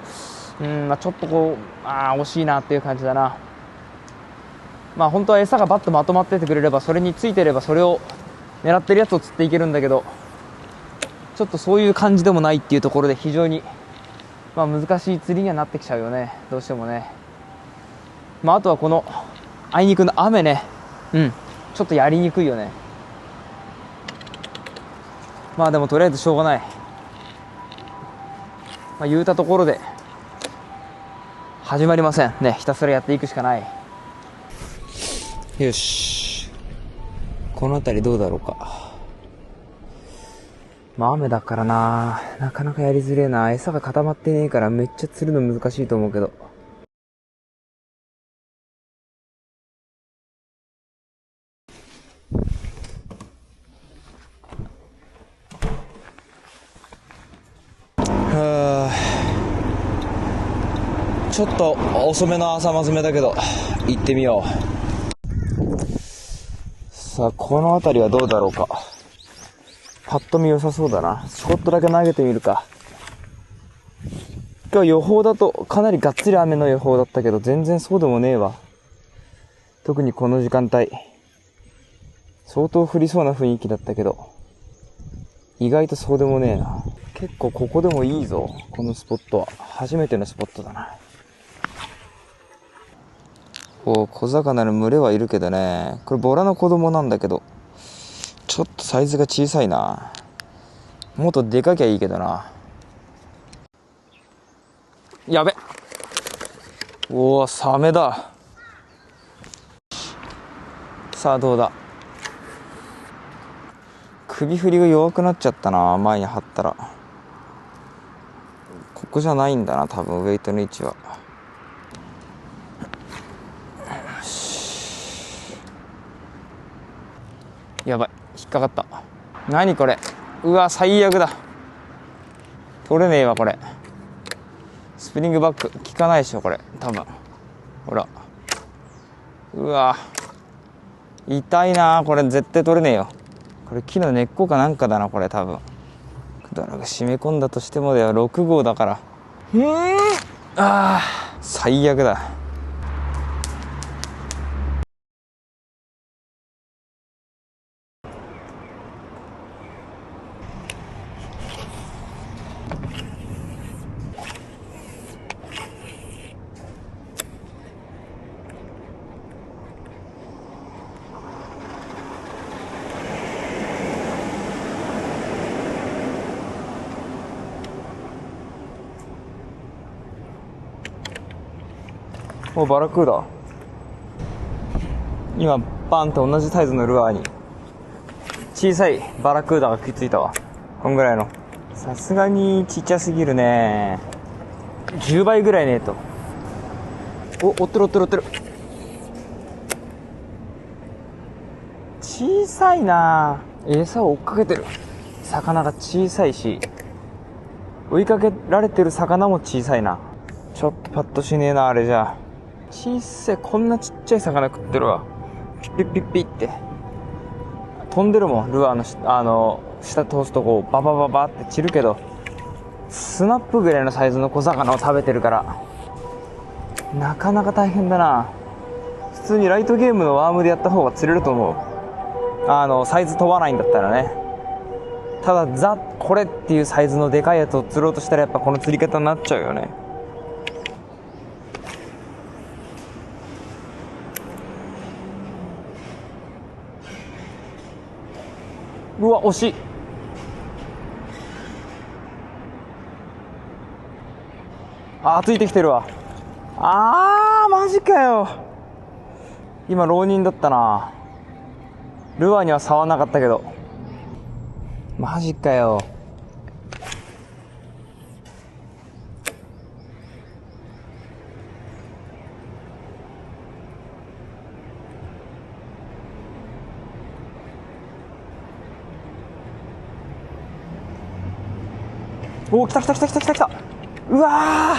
まあちょっとこう惜しいなっていう感じだな。まあ本当は餌がバッとまとまっててくれれば、それについてればそれを狙ってるやつを釣っていけるんだけど、ちょっとそういう感じでもないっていうところで、非常にまあ難しい釣りにはなってきちゃうよね、どうしてもね。まああとはこのあいにくの雨ね、ちょっとやりにくいよね。まあでもとりあえずしょうがない。まあ言うたところで始まりませんね。ひたすらやっていくしかない。よし、この辺りどうだろうか。まあ雨だからなかなかやりづれえな。餌が固まってねえからめっちゃ釣るの難しいと思うけど。ちょっと遅めの朝まずめだけど行ってみよう。さあこの辺りはどうだろうか。パッと見良さそうだな。ちょこっとだけ投げてみるか。今日予報だとかなりがっつり雨の予報だったけど、全然そうでもねえわ。特にこの時間帯相当降りそうな雰囲気だったけど、意外とそうでもねえな。結構ここでもいいぞ。このスポットは初めてのスポットだな。こう小魚の群れはいるけどね、これボラの子供なんだけど、ちょっとサイズが小さいな。もっとでかきゃいいけどな。やべ、おお、サメだ。さあどうだ。首振りが弱くなっちゃったな、前に張ったら。ここじゃないんだな、多分ウェイトの位置は。やばい、引っかかった。何これ、うわ最悪だ。取れねえわこれ。スプリングバック効かないでしょこれ多分。ほら、うわ痛いなこれ。絶対取れねえよこれ。木の根っこかなんかだなこれ多分。くだらが締め込んだとしてもだよ、6号だから。あー最悪だ。お、バラクーダ。今バンと同じサイズのルアーに小さいバラクーダが食いついたわ。こんぐらいの。さすがにちっちゃすぎるね。10倍ぐらいねえと。お、追ってる追ってる追ってる。小さいな。餌を追っかけてる魚が小さいし、追いかけられてる魚も小さいな。ちょっとパッとしねえなあれじゃ。小さい、こんなちっちゃい魚食ってるわ。ピッピッピッピッって飛んでるもん。ルアーの下通すとこうババババって散るけど、スナップぐらいのサイズの小魚を食べてるからなかなか大変だな。普通にライトゲームのワームでやった方が釣れると思う。サイズ問わないんだったらね。ただこれっていうサイズのでかいやつを釣ろうとしたらやっぱこの釣り方になっちゃうよね。うわ惜しい。ついてきてるわ。マジかよ。今浪人だったな。ルアーには触らなかったけど。マジかよ。お、来た来た来た来た来た来た。うわ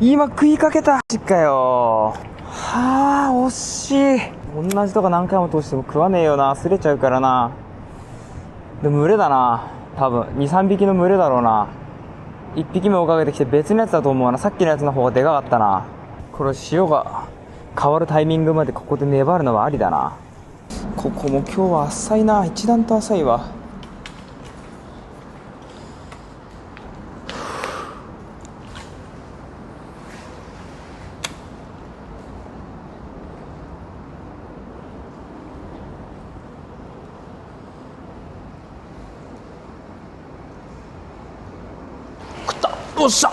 ー、今食いかけた。マジかよ。惜しい。同じとこ何回も通しても食わねえよな。擦れちゃうからな。でも群れだな多分。 2,3 匹の群れだろうな。1匹目追っかけてきて別のやつだと思うな。さっきのやつの方がでかかったな。これ潮が変わるタイミングまでここで粘るのはありだな。ここも今日は浅いな。一段と浅いわ。おっしゃ、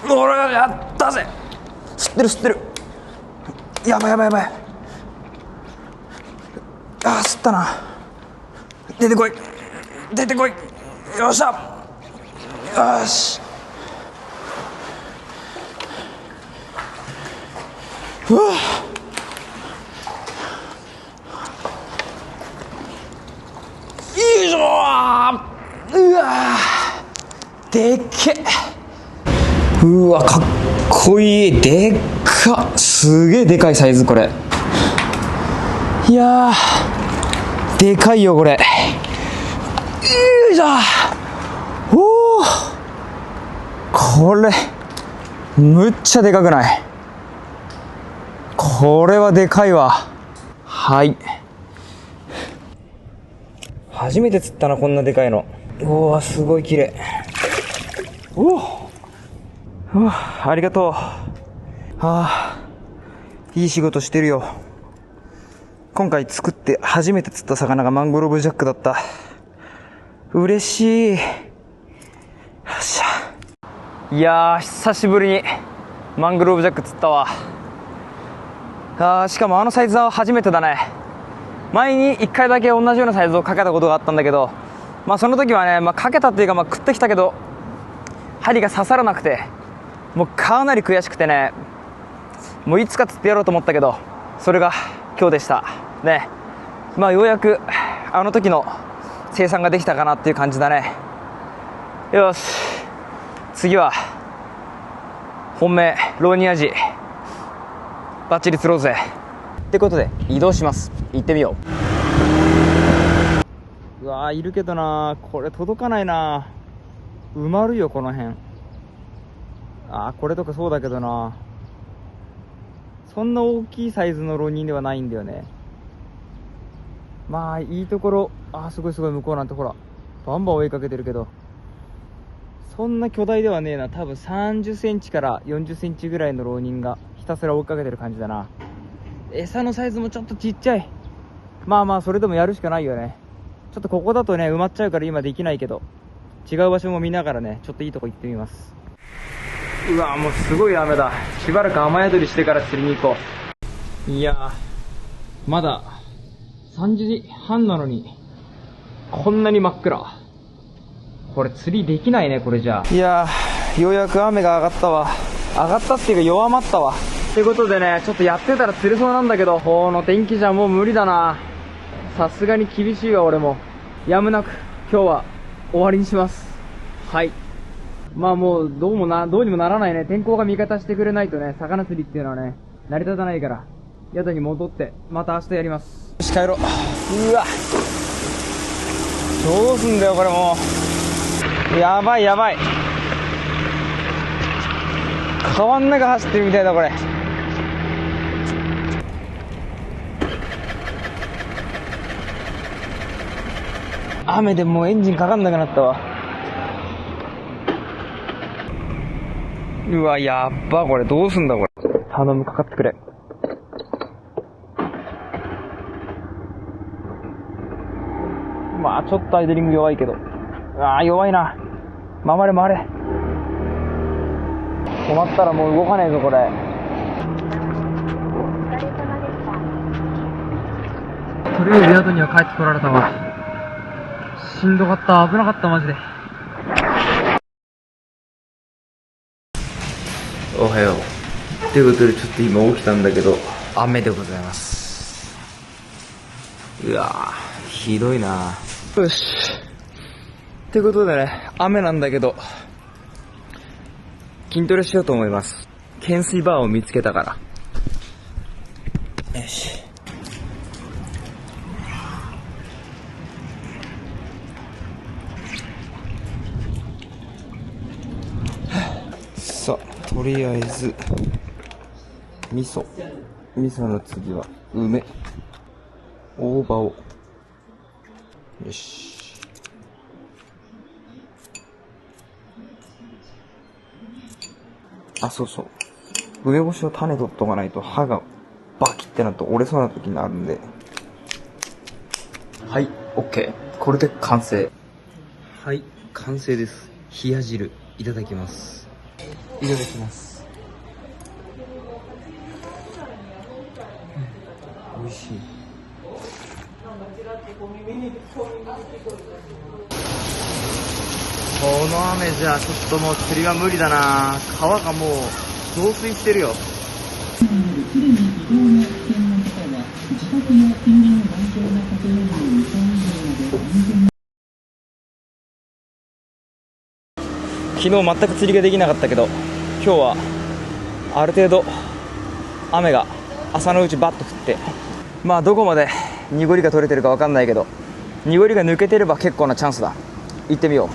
俺がやったぜ。吸ってる吸ってる。やばいやばいやばい。吸ったな。出てこい出てこい。よっしゃ、よし。うわよいしょー。うわでっけ。うわかっこいい。でっか。すげえでかいサイズこれ。いやーでかいよこれ。よいしょ。おーこれむっちゃでかくない？これはでかいわ。はい、初めて釣ったなこんなでかいの。おーすごい綺麗。ありがとう。いい仕事してるよ。今回作って初めて釣った魚がマングローブジャックだった。嬉しい。よっしゃ。いやー久しぶりにマングローブジャック釣ったわ。しかもサイズは初めてだね。前に1回だけ同じようなサイズをかけたことがあったんだけど、その時はね、かけたっていうか食ってきたけど針が刺さらなくて、もうかなり悔しくてね、もういつか釣ってやろうと思ったけど、それが今日でしたね。まあようやくあの時の生産ができたかなっていう感じだね。よし、次は本命ローニアジバッチリ釣ろうぜってことで移動します。行ってみよう。うわー、いるけどな、これ届かないな。埋まるよこの辺。これとかそうだけどな、そんな大きいサイズのロニーではないんだよね。まあいいところ、すごいすごい、向こうなんてほらバンバン追いかけてるけど、そんな巨大ではねえな。多分30センチから40センチぐらいの浪人がひたすら追いかけてる感じだな。餌のサイズもちょっとちっちゃい。まあまあそれでもやるしかないよね。ちょっとここだとね埋まっちゃうから今できないけど、違う場所も見ながらねちょっといいとこ行ってみます。うわもうすごい雨だ。しばらく雨宿りしてから釣りに行こう。いやー、まだ3時半なのにこんなに真っ暗。これ釣りできないねこれじゃあ。いやー、ようやく雨が上がったわ。上がったっていうか弱まったわ。ということでね、ちょっとやってたら釣れそうなんだけど、この天気じゃもう無理だな。さすがに厳しいわ俺も。やむなく今日は終わりにします。はい。まあもうどうにもならないね。天候が味方してくれないとね、魚釣りっていうのはね成り立たないから、宿に戻ってまた明日やります。よし帰ろう。うわどうすんだよこれ、もうやばいやばい。川の中走ってるみたいだこれ。雨でもうエンジンかかんなくなったわ。うわやっば、これどうすんだこれ。頼む、かかってくれ。まあちょっとアイドリング弱いけど、弱いな。回れ回れ。止まったらもう動かねえぞこれ。とりあえず宿には帰ってこられたわ。しんどかった、危なかったマジで。おはよう。ということでちょっと今起きたんだけど、雨でございます。うわぁひどいな。よし、ということでね、雨なんだけど筋トレしようと思います。懸垂バーを見つけたから。よし、さあとりあえず味噌の次は梅、大葉を。よし、そうそう、梅干しを種取っとかないと歯がバキってなると折れそうな時になるんで。はい、オッケー、これで完成。はい、完成です。冷や汁いただきます。いただきます。美味しい。この雨じゃちょっともう釣りは無理だな。川がもう増水してるよ。昨日全く釣りができなかったけど、今日はある程度雨が朝のうちバッと降って、まあどこまで濁りが取れてるか分かんないけど、濁りが抜けてれば結構なチャンスだ。行ってみよう。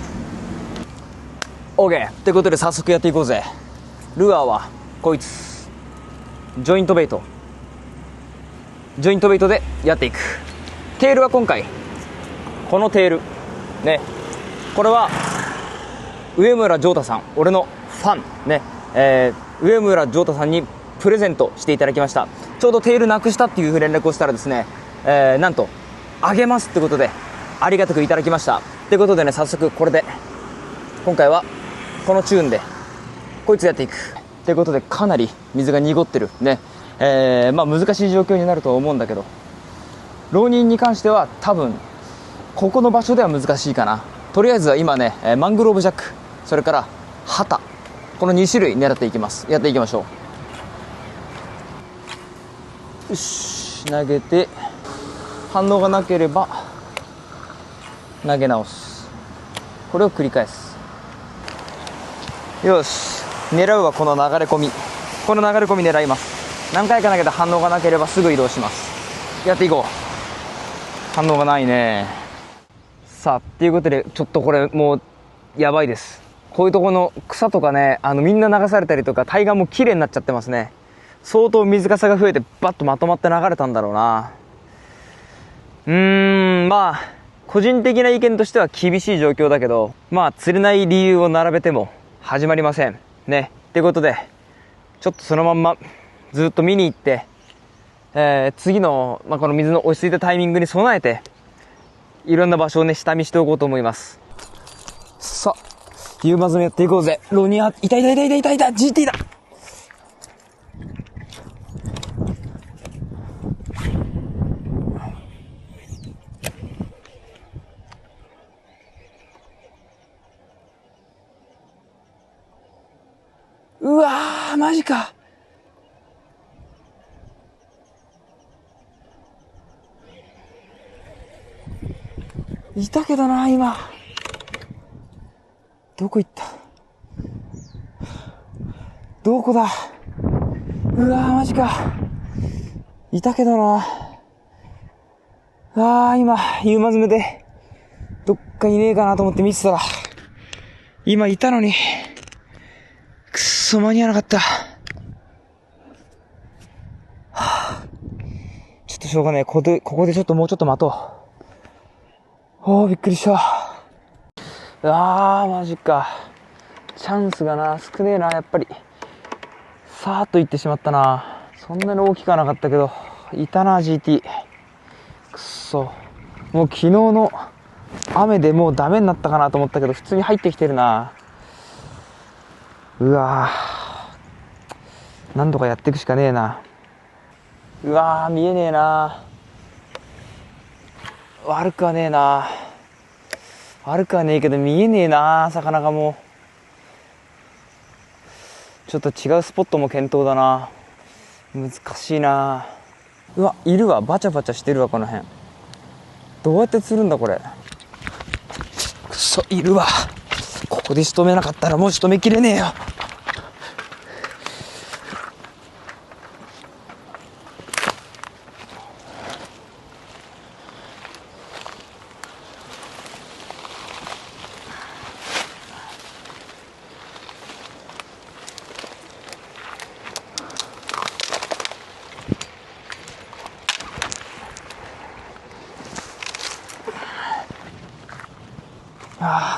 OK ってことで早速やっていこうぜ。ルアーはこいつ、ジョイントベイトでやっていく。テールは今回このテールね、これは上村城太さん、俺のファンね、上村城太さんにプレゼントしていただきました。ちょうどテールなくしたっていう連絡をしたらですね、なんとあげますってことでありがたくいただきました。ってことでね、早速これで今回はこのチューンでこいつやっていくってことで、かなり水が濁ってるね。まあ難しい状況になるとは思うんだけど、浪人に関しては多分ここの場所では難しいかな。とりあえずは今ね、マングローブジャック、それから旗、この2種類狙っていきます。やっていきましょう。よし、投げて反応がなければ投げ直す。これを繰り返す。よし、狙うはこの流れ込み。この流れ込み狙います。何回か投げて反応がなければすぐ移動します。やっていこう。反応がないね。さあ、っていうことでちょっとこれもうやばいです。こういうところの草とかね、みんな流されたりとか、対岸も綺麗になっちゃってますね。相当水かさが増えてバッとまとまって流れたんだろうな。まあ個人的な意見としては厳しい状況だけど、まあ釣れない理由を並べても始まりませんね。ってことでちょっとそのまんまずっと見に行って、次の、この水の落ち着いたタイミングに備えていろんな場所をね下見しておこうと思います。さあ、夕まずめやっていこうぜ。ロニア、いた GT だ。うわー、マジか。いたけどな、今。どこ行った？どこだ？うわー、マジか。いたけどな。今、夕まずめで、どっかいねえかなと思って見てたら、今いたのに、くっそ間に合わなかった。ちょっとしょうがない。ここでちょっともうちょっと待とう。びっくりした。マジか。チャンスがな、少ねえな、やっぱり。さーっと行ってしまったな。そんなに大きくはなかったけど、いたな、GT。くっそ。もう昨日の雨でもうダメになったかなと思ったけど、普通に入ってきてるな。うわー。何度かやっていくしかねえな。うわー、見えねえな。悪くはねえな。悪くはねえけど見えねえな、魚がもう。ちょっと違うスポットも検討だな。難しいな。うわ、いるわ。バチャバチャしてるわ、この辺。どうやって釣るんだこれ。くそ、いるわ。ここで仕留めなかったらもう仕留めきれねえよ。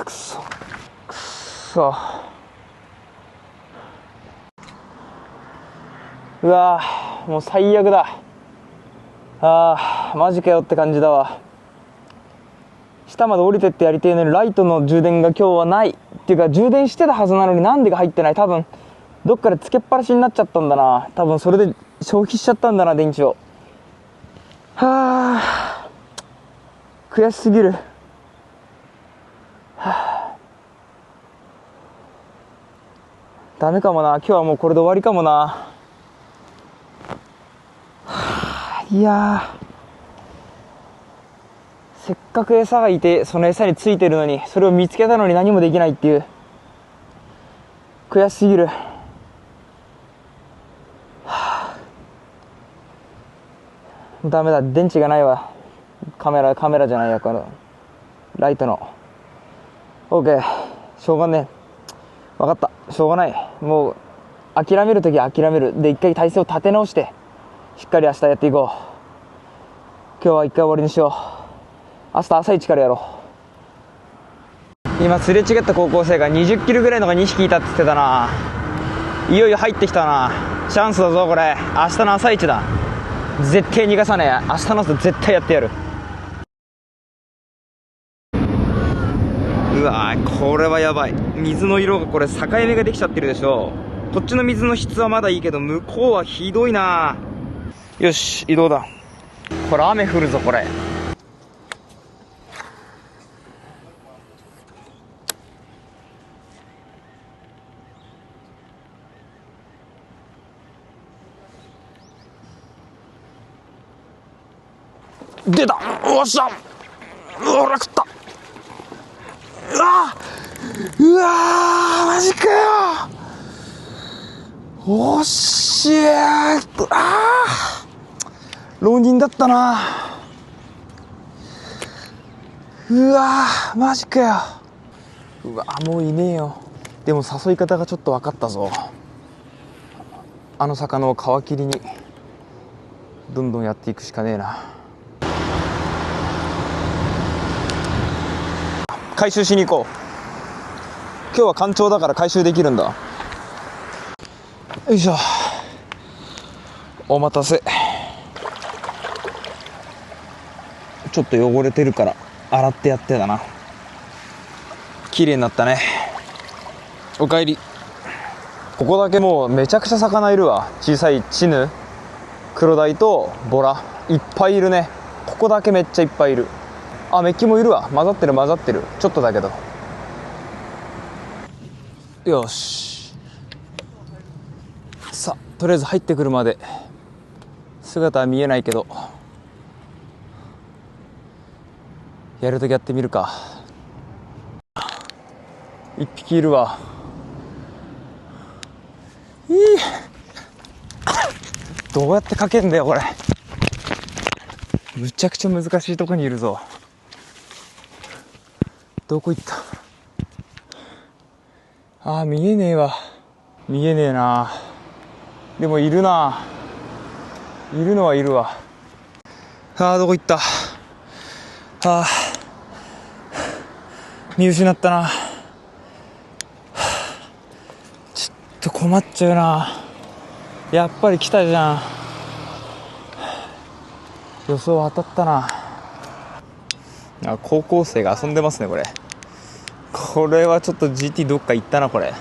くそ。うわー、もう最悪だ。マジかよって感じだわ。下まで降りてってやりてえのに、ライトの充電が今日はないっていうか、充電してたはずなのになんでか入ってない。多分どっかでつけっぱなしになっちゃったんだな。多分それで消費しちゃったんだな、電池を。悔しすぎる。ダメかもな。今日はもうこれで終わりかもな。いやー、せっかく餌がいてその餌についてるのに、それを見つけたのに何もできないっていう、悔しすぎる。ダメだ、電池がないわ。カメラじゃないや、このライトの。 OK、 しょうがねえ。分かった、しょうがない。もう諦めるときは諦めるで、一回体勢を立て直してしっかり明日やっていこう。今日は一回終わりにしよう。明日朝一からやろう。今すれ違った高校生が20キロぐらいのが2匹いたって言ってたな。いよいよ入ってきたな。チャンスだぞこれ。明日の朝一だ。絶対逃がさねえ。明日の朝絶対やってやる。うわー、これはやばい。水の色がこれ境目ができちゃってるでしょ。こっちの水の質はまだいいけど、向こうはひどいな。よし、移動だ。これ雨降るぞこれ。出た。おっしゃ。ほら、食った。うわー、マジかよ。おっしゃー。浪人だったな。うわー、マジかよ。うわー、もういねえよ。でも誘い方がちょっと分かったぞ。あの魚を皮切りにどんどんやっていくしかねえな。回収しに行こう。今日は干潮だから回収できるんだ。よいしょ。お待たせ。ちょっと汚れてるから洗ってやってだな。綺麗になったね。おかえり。ここだけもうめちゃくちゃ魚いるわ。小さいチヌ、クロダイとボラいっぱいいるね。ここだけめっちゃいっぱいいる。あ、メッキもいるわ。混ざってる混ざってる。ちょっとだけど。よし。さあ、とりあえず入ってくるまで姿は見えないけど、やるときやってみるか。一匹いるわ。どうやってかけんだよこれ。むちゃくちゃ難しいとこにいるぞ。どこ行った。見えねえわ。見えねえな。でもいるな。いるのはいるわ。どこ行った。見失ったな。ちょっと困っちゃうな。やっぱり来たじゃん。予想当たったな。高校生が遊んでますねこれ。これはちょっと GT どっか行ったなこれ。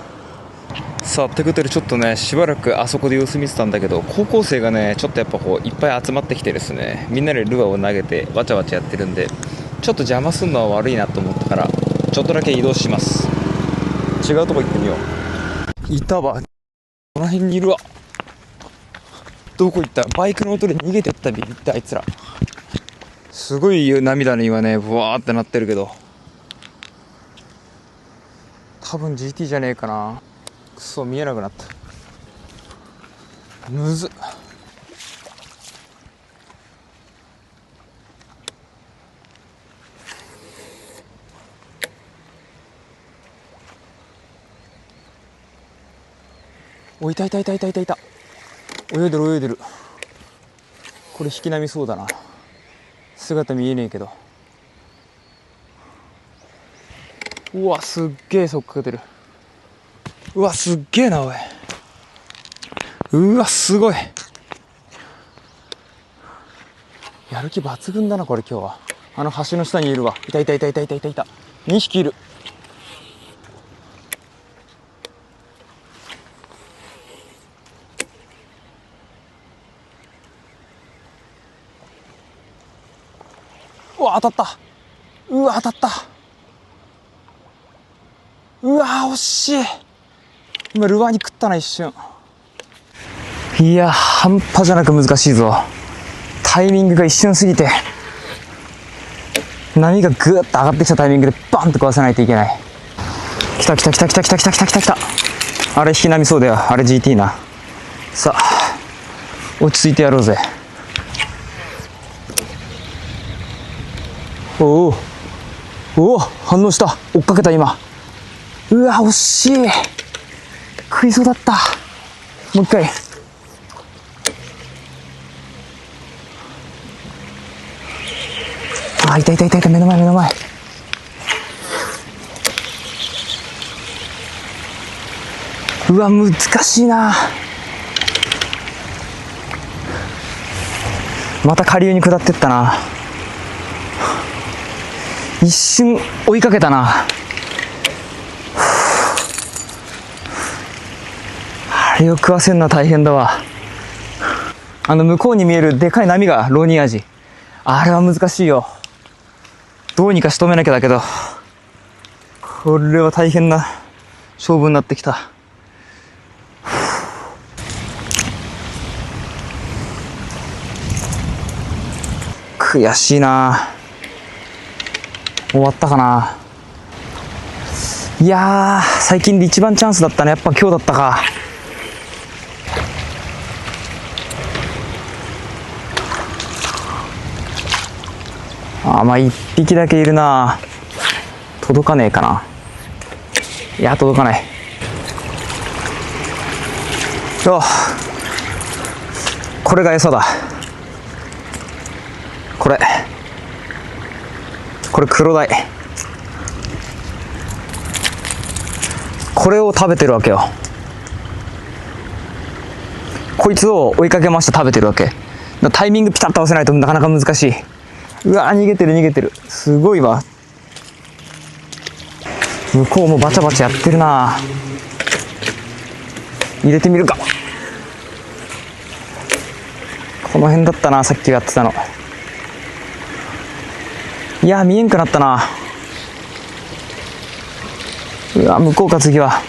さあってことでちょっとねしばらくあそこで様子見てたんだけど、高校生がねちょっとやっぱこういっぱい集まってきてですね、みんなでルアーを投げてわちゃわちゃやってるんで、ちょっと邪魔するのは悪いなと思ったからちょっとだけ移動します。違うとこ行ってみよう。いたわ。この辺にいるわ。どこ行った。バイクの音で逃げてった。ビビってあいつら。すごい涙の今ねブワーってなってるけど、多分 GT じゃねえかな。くそ見えなくなった。むずっ。お、いた。泳いでる泳いでる。これ引き波そうだな。姿見えねえけど。うわすっげえそっかけてる。うわすっげえなおい。うわすごい。やる気抜群だなこれ今日は。あの橋の下にいるわ。いた。2匹いる。うわ当たった。うわ当たった。うわ惜しい。今ルアーに食ったな一瞬。いや半端じゃなく難しいぞ。タイミングが一瞬過ぎて、波がグーッと上がってきたタイミングでバンと壊さないといけない。来た。あれ引き波そうだよ。あれ GT な。さあ落ち着いてやろうぜ。おお反応した。追っかけた今。うわ惜しい。食いそうだった。もう一回。いた目の前。うわ難しいな。また下流に下ってったな。一瞬追いかけたな。あれを食わせるのは大変だわ。向こうに見えるでかい波がロニーアジ。あれは難しいよ。どうにか仕留めなきゃだけど、これは大変な勝負になってきた。悔しいな。終わったかな。いやー、最近で一番チャンスだったね。やっぱ今日だったか。まあ一匹だけいるな。届かねえかな。いや、届かない。これが餌だ。これ黒鯛。これを食べてるわけよ。こいつを追いかけまして食べてるわけ。タイミングピタッと合わせないとなかなか難しい。うわ、逃げてる。すごいわ。向こうもバチャバチャやってるな。入れてみるか。この辺だったな、さっきやってたの。いや、見えんくなったな。うわ、向こうか次は。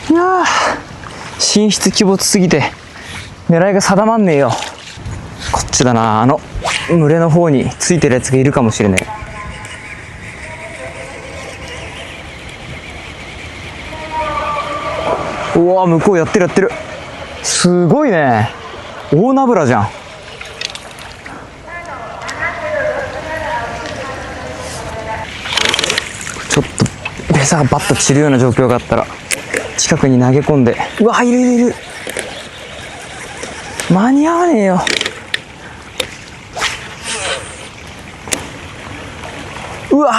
いやー、神出鬼没すぎて狙いが定まんねえよ。こっちだな。群れの方についてるやつがいるかもしれねえ。うわ、向こうやってる。すごいね。大ナブラじゃん。ちょっと餌がバッと散るような状況があったら近くに投げ込んで。うわ、いる。間に合わねえよ。うわー、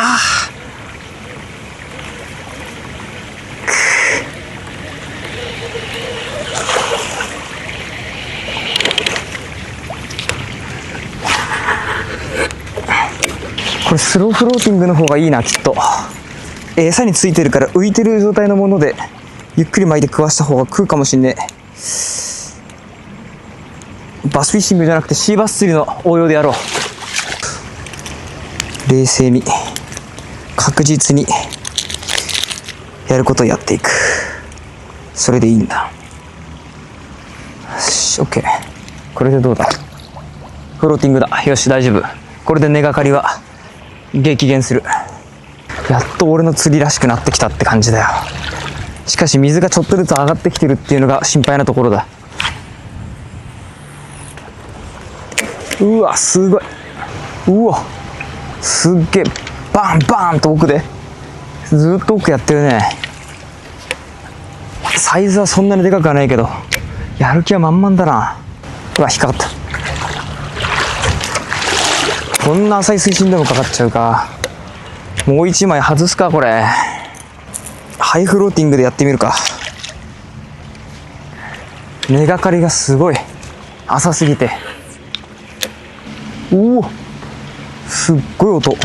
これスローフローティングの方がいいな、きっと。餌についてるから浮いてる状態のものでゆっくり巻いて食わした方が食うかもしんねえ。バスフィッシングじゃなくてシーバス釣りの応用でやろう。冷静に確実にやることをやっていく。それでいいんだ。よし、 OK。 これでどうだ。フローティングだ。よし、大丈夫。これで根がかりは激減する。やっと俺の釣りらしくなってきたって感じだよ。しかし水がちょっとずつ上がってきてるっていうのが心配なところだ。うわ、すごい。うわ、すっげえ。バーンと奥でずっと奥やってるね。サイズはそんなにでかくはないけどやる気は満々だな。うわ、引っかかった。こんな浅い水深でもかかっちゃうか。もう一枚外すか。これハイフローティングでやってみるか。根がかりがすごい浅すぎて。おお、すっごい音。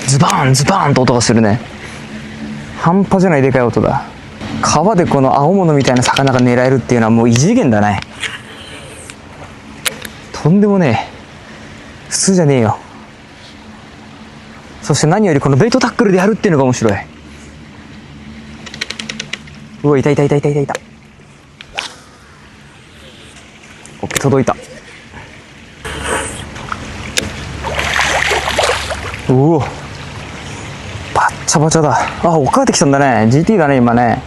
ズバーンと音がするね。半端じゃないでかい音だ。川でこの青物みたいな魚が狙えるっていうのはもう異次元だね。とんでもねえ。普通じゃねえよ。そして何よりこのベイトタックルでやるっていうのが面白い。うわ、いた。オッケー、届いた。うお、バッチャバチャだ。追っかけてきたんだね。 GT だね今ね。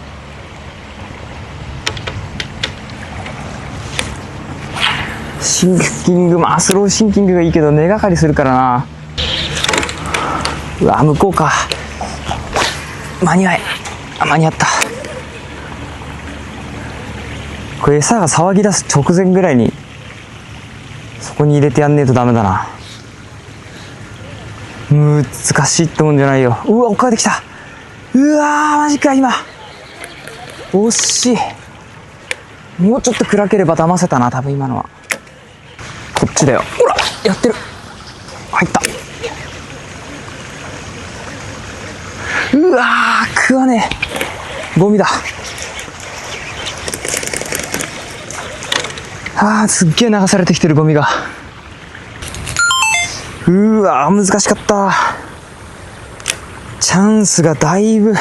シンキング、スローシンキングがいいけど根がかりするからな。うわ、向こうか。間に合った。これ餌が騒ぎ出す直前ぐらいにそこに入れてやんねえとダメだな。難しいってもんじゃないよ。うわ、追っかけてきた。うわー、マジか。今惜しい。もうちょっと暗ければ騙せたな、多分今のは。こっちだよ。ほら、やってる。入った。うわー、食わねえ。ゴミだ。すっげえ流されてきてるゴミが。うわー、難しかった。チャンスがだいぶ。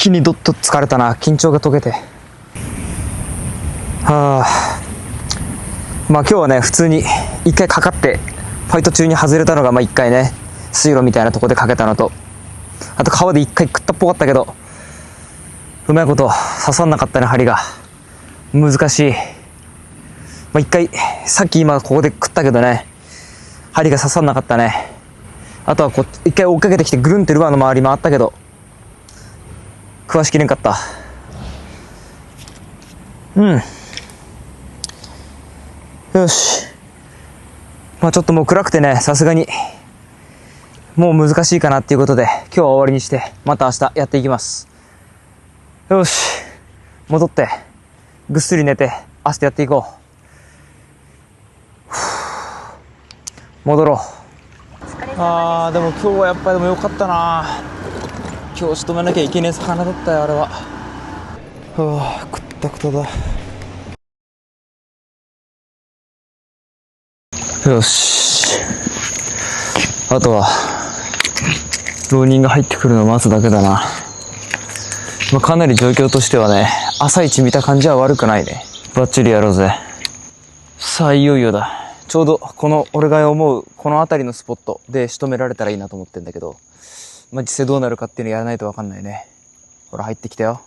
気にどっと疲れたな。緊張が解けて。はあ。まあ今日はね、普通に一回かかって、ファイト中に外れたのが、まあ一回ね、水路みたいなとこでかけたのと、あと川で一回食ったっぽかったけど、うまいこと刺さんなかったね、針が。難しい。まあ一回、さっき今ここで食ったけどね、針が刺さんなかったね。あとはこう、一回追っかけてきてぐるんってルアーの周り回ったけど、食わしきれんかった。うん。よし。まあちょっともう暗くてね、さすがに、もう難しいかなっていうことで、今日は終わりにして、また明日やっていきます。よし。戻って、ぐっすり寝て、明日やっていこう。戻ろう。あー、でも今日はやっぱりでも良かったな。今日仕留めなきゃいけねえ魚だったよ、あれは。はあ、くったくただ。よし。あとは、浪人が入ってくるのを待つだけだな。まあ、かなり状況としてはね、朝一見た感じは悪くないね。バッチリやろうぜ。さあ、いよいよだ。ちょうど、この、俺が思う、この辺りのスポットで仕留められたらいいなと思ってんだけど、まあ、実際どうなるかっていうのやらないとわかんないね。ほら、入ってきたよ。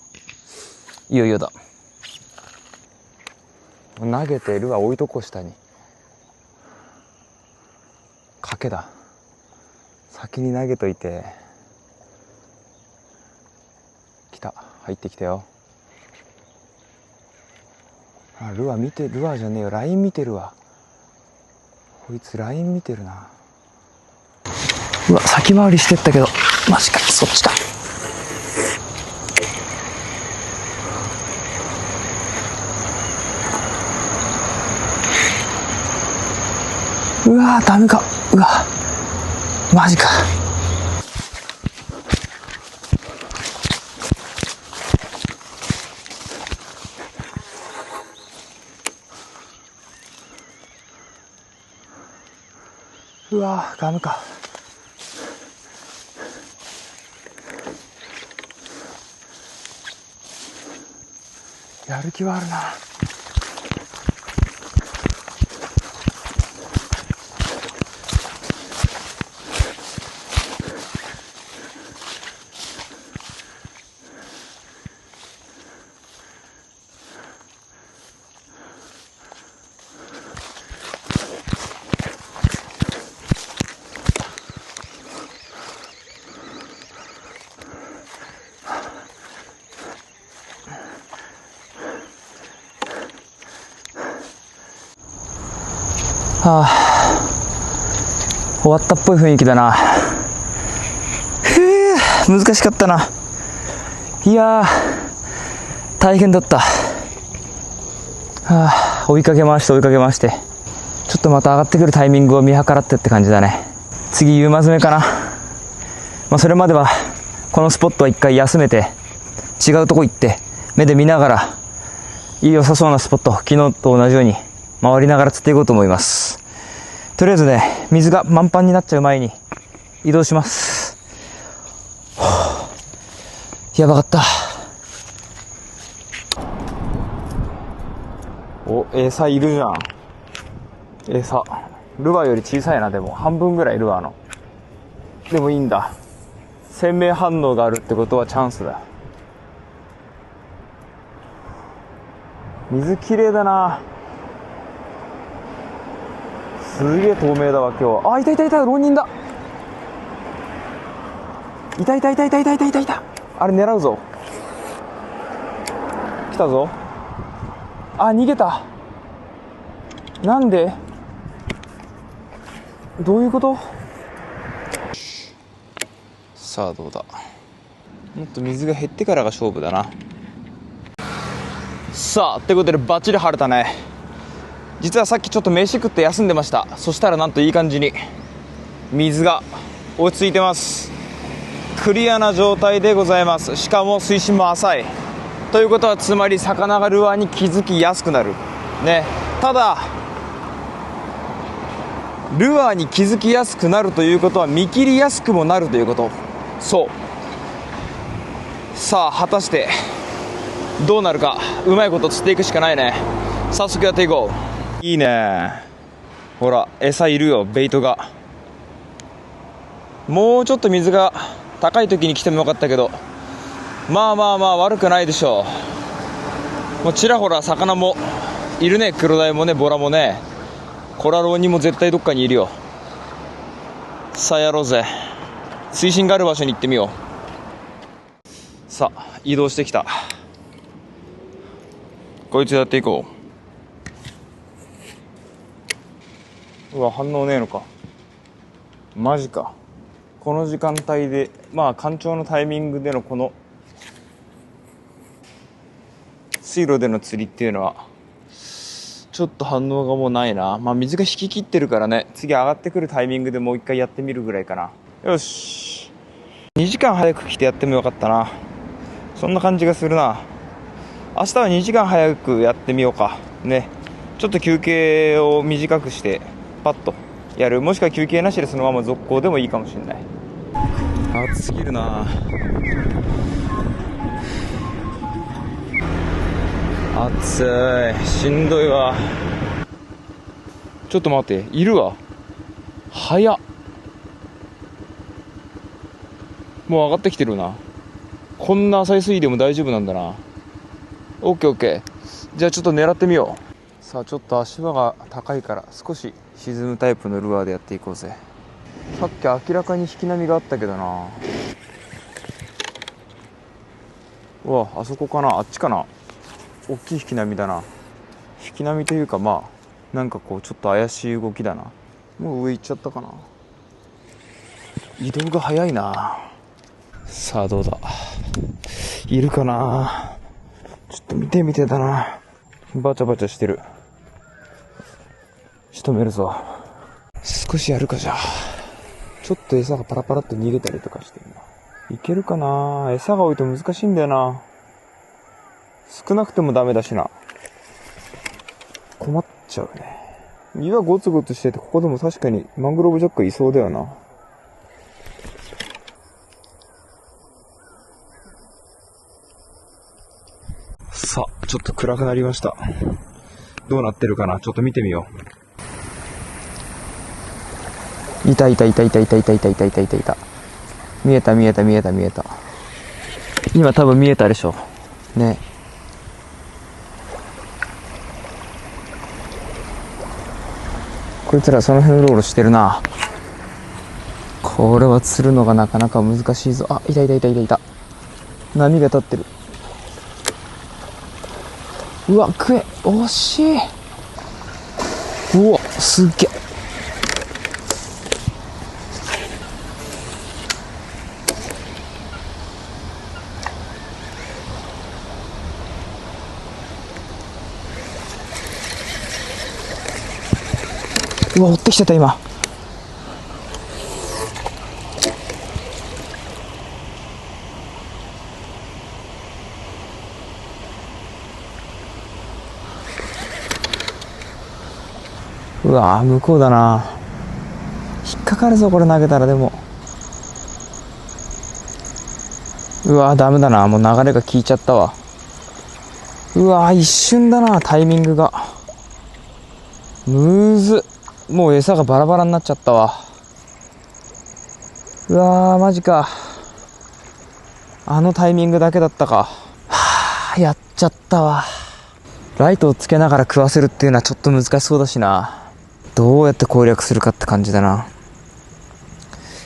いよいよだ。投げてルアー置いとこう、下に。賭けだ。先に投げといて。来た。入ってきたよ。あ、ルアー見て、ルアーじゃねえよ。ライン見てるわ。こいつライン見てるな。うわ、先回りしてったけど、マジか、そっちか。うわー、ダメか。うわ、マジか。うわー、ダメか。やる気はあるな。はあ、終わったっぽい雰囲気だな。難しかったな。いやー、大変だった。はあ、追いかけ回して追いかけ回して、ちょっとまた上がってくるタイミングを見計らってって感じだね。次、夕まずめかな。まあ、それまでは、このスポットは一回休めて、違うとこ行って、目で見ながら、良さそうなスポット、昨日と同じように、回りながら釣っていこうと思います。とりあえずね、水が満帆になっちゃう前に移動します。やばかった。お、餌いるじゃん。餌。ルアーより小さいな、でも。半分ぐらいルアーの。でもいいんだ。鮮明反応があるってことはチャンスだ。水きれいだな。すげえ透明だわ今日は。あ、いたいたいた、浪人だ。いたいたいたいたいたいたいたいた。あれ狙うぞ。来たぞ。あ、逃げた。なんで？どういうこと？さあどうだ。もっと水が減ってからが勝負だな。さあってことでバッチリ晴れたね。実はさっきちょっと飯食って休んでました。そしたらなんといい感じに水が落ち着いてます。クリアな状態でございます。しかも水深も浅いということは、つまり魚がルアーに気づきやすくなるね。ただルアーに気づきやすくなるということは見切りやすくもなるということ。そうさあ果たしてどうなるか。うまいこと釣っていくしかないね。早速やっていこう。いいね。ほら餌いるよ、ベイトが。もうちょっと水が高い時に来てもよかったけど、まあ悪くないでしょう。もうちらほら魚もいるね。クロダイもね、ボラもね、コラローニも絶対どっかにいるよ。さあやろうぜ。水深がある場所に行ってみよう。さあ移動してきた。こいつやっていこう。うわ、反応ねえのか。マジか。この時間帯で、まあ干潮のタイミングでのこの水路での釣りっていうのはちょっと反応がもうないな。まあ水が引き切ってるからね、次上がってくるタイミングでもう一回やってみるぐらいかな。よし、2時間早く来てやってもよかったな。そんな感じがするな。明日は2時間早くやってみようかね。ちょっと休憩を短くしてパッとやる、もしくは休憩なしでそのまま続行でもいいかもしれない。暑すぎるな。暑い、しんどいわ。ちょっと待って、いるわ。早っ。もう上がってきてるな。こんな浅い水位でも大丈夫なんだな。オッケーオッケー。じゃあちょっと狙ってみよう。さあちょっと足場が高いから少し沈むタイプのルアーでやっていこうぜ。さっき明らかに引き波があったけどな。うわ、あそこかな、あっちかな。大きい引き波だな。引き波というか、まあなんかこうちょっと怪しい動きだな。もう上行っちゃったかな。移動が早いな。さあどうだ、いるかな。ちょっと見てみてだな。バチャバチャしてる。仕留めるぞ。少しやるか。じゃあちょっと餌がパラパラっと逃げたりとかしてるな。いけるかな。餌が多いと難しいんだよな。少なくてもダメだしな。困っちゃうね。岩ゴツゴツしてて、ここでも確かにマングローブジャックいそうだよな。さあちょっと暗くなりました。どうなってるかな、ちょっと見てみよう。いた。見えた。今多分見えたでしょね。こいつらその辺うろうろしてるな。これは釣るのがなかなか難しいぞ。あ、いた。波が立ってる。うわ、食え、惜しい。うわ、すっげえ。うわ、追ってきてた今。うわ、向こうだな。引っかかるぞこれ投げたら。でもうわ、ダメだな。もう流れが効いちゃったわ。うわ、一瞬だな、タイミングがむずっ。もう餌がバラバラになっちゃったわ。うわー、マジか。あのタイミングだけだったか。はあ、やっちゃったわ。ライトをつけながら食わせるっていうのはちょっと難しそうだしな。どうやって攻略するかって感じだな。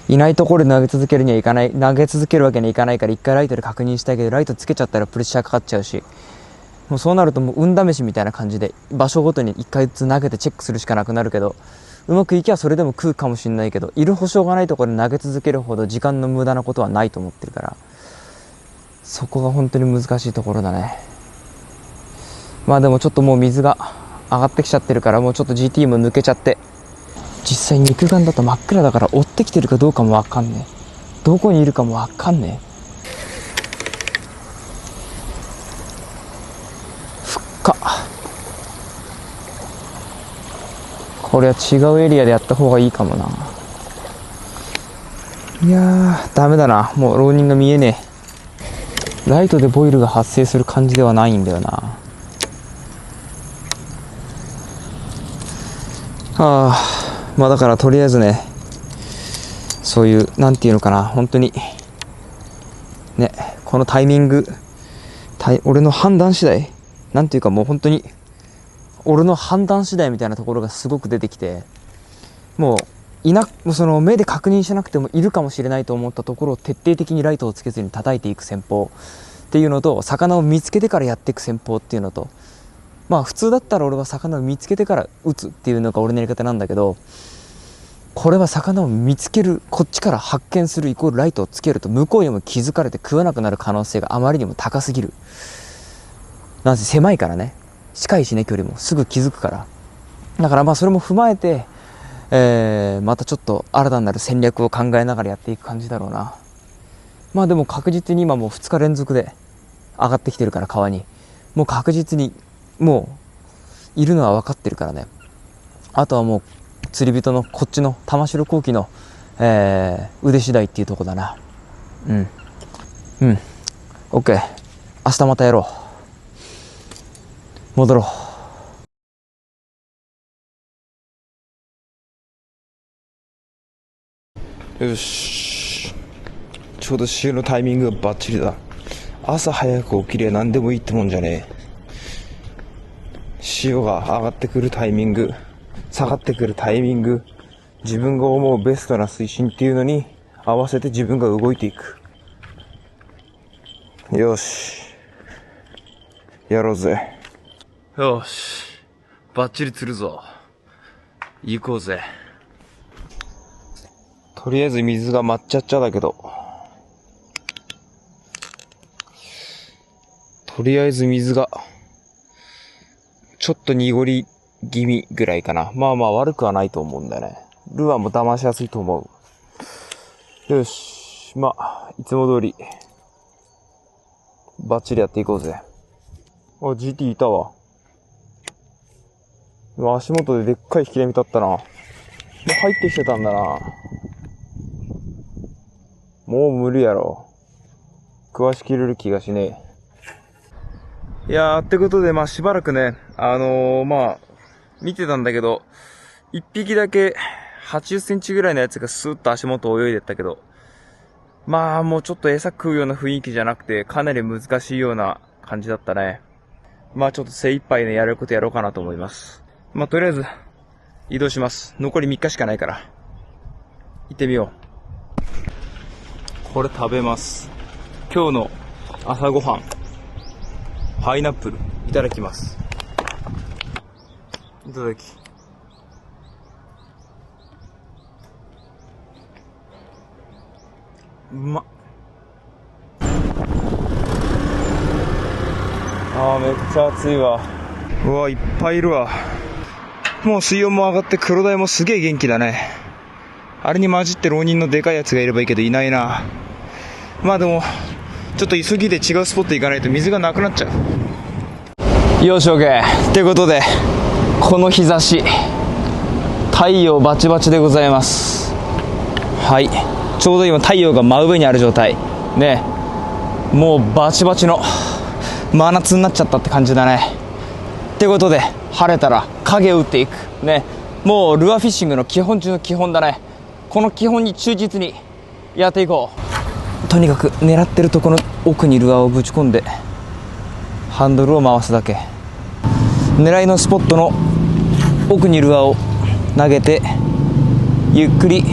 いないところで投げ続けるわけにはいかないから、一回ライトで確認したいけど、ライトつけちゃったらプレッシャーかかっちゃうし、もうそうなるともう運試しみたいな感じで場所ごとに一回ずつ投げてチェックするしかなくなるけど、うまくいけばそれでも食うかもしれないけど、いる保証がないところで投げ続けるほど時間の無駄なことはないと思ってるから、そこが本当に難しいところだね。まあでもちょっともう水が上がってきちゃってるから、もうちょっと GT も抜けちゃって、実際肉眼だと真っ暗だから追ってきてるかどうかもわかんねえ。どこにいるかもわかんねえ。これは違うエリアでやった方がいいかもな。いやー、ダメだな。もう浪人が見えねライトでボイルが発生する感じではないんだよな。まあだからとりあえずね、そういうなんていうのかな、本当にね、このタイミング、俺の判断次第、なんていうかもう本当に俺の判断次第みたいなところがすごく出てきて、もうその目で確認しなくてもいるかもしれないと思ったところを徹底的にライトをつけずに叩いていく戦法っていうのと、魚を見つけてからやっていく戦法っていうのと、まあ普通だったら俺は魚を見つけてから撃つっていうのが俺のやり方なんだけど、これは魚を見つける、こっちから発見するイコールライトをつけると向こうにも気づかれて食わなくなる可能性があまりにも高すぎる。なんせ狭いからね、近いしね、距離もすぐ気づくから。だからまあそれも踏まえて、またちょっと新たなる戦略を考えながらやっていく感じだろうな。まあでも確実に今もう2日連続で上がってきてるから、川にもう確実にもういるのは分かってるからね。あとはもう釣り人のこっちの玉城後期の、腕次第っていうとこだな。オッケー、明日またやろう。戻ろう。よし、ちょうど潮のタイミングがバッチリだ。朝早く起きりゃ何でもいいってもんじゃねえ。潮が上がってくるタイミング、下がってくるタイミング、自分が思うベストな水深っていうのに合わせて自分が動いていく。よし、やろうぜ。よし、バッチリ釣るぞ。行こうぜ。とりあえず水が抹茶っちゃだけど、とりあえず水がちょっと濁り気味ぐらいかな。まあまあ悪くはないと思うんだよね。ルアーも騙しやすいと思う。よし、まあいつも通りバッチリやっていこうぜ。GT いたわ。足元ででっかい引き網立ったな。もう入ってきてたんだな。もう無理やろ。食わしきれる気がしねえ。いやー、ってことで、まあしばらくね、まあ、見てたんだけど、一匹だけ80センチぐらいのやつがスーッと足元を泳いでったけど、まあもうちょっと餌食うような雰囲気じゃなくて、かなり難しいような感じだったね。まあちょっと精一杯ね、やることやろうかなと思います。まあとりあえず、移動します。残り3日しかないから。行ってみよう。これ食べます。今日の朝ごはん。パイナップル。いただきます。いただき。うまっ。めっちゃ暑いわ。うわ、いっぱいいるわ。もう水温も上がって黒鯛もすげえ元気だね。あれに混じって浪人のでかいやつがいればいいけどいないな。まあでもちょっと急ぎで違うスポット行かないと水がなくなっちゃう。よし、OK。ということで、この日差し、太陽バチバチでございます。はい、ちょうど今太陽が真上にある状態ね。もうバチバチの真夏になっちゃったって感じだね。ってことで、晴れたら影を打っていくね。もうルアーフィッシングの基本中の基本だね。この基本に忠実にやっていこう。とにかく狙ってるところの奥にルアーをぶち込んでハンドルを回すだけ。狙いのスポットの奥にルアーを投げてゆっくり。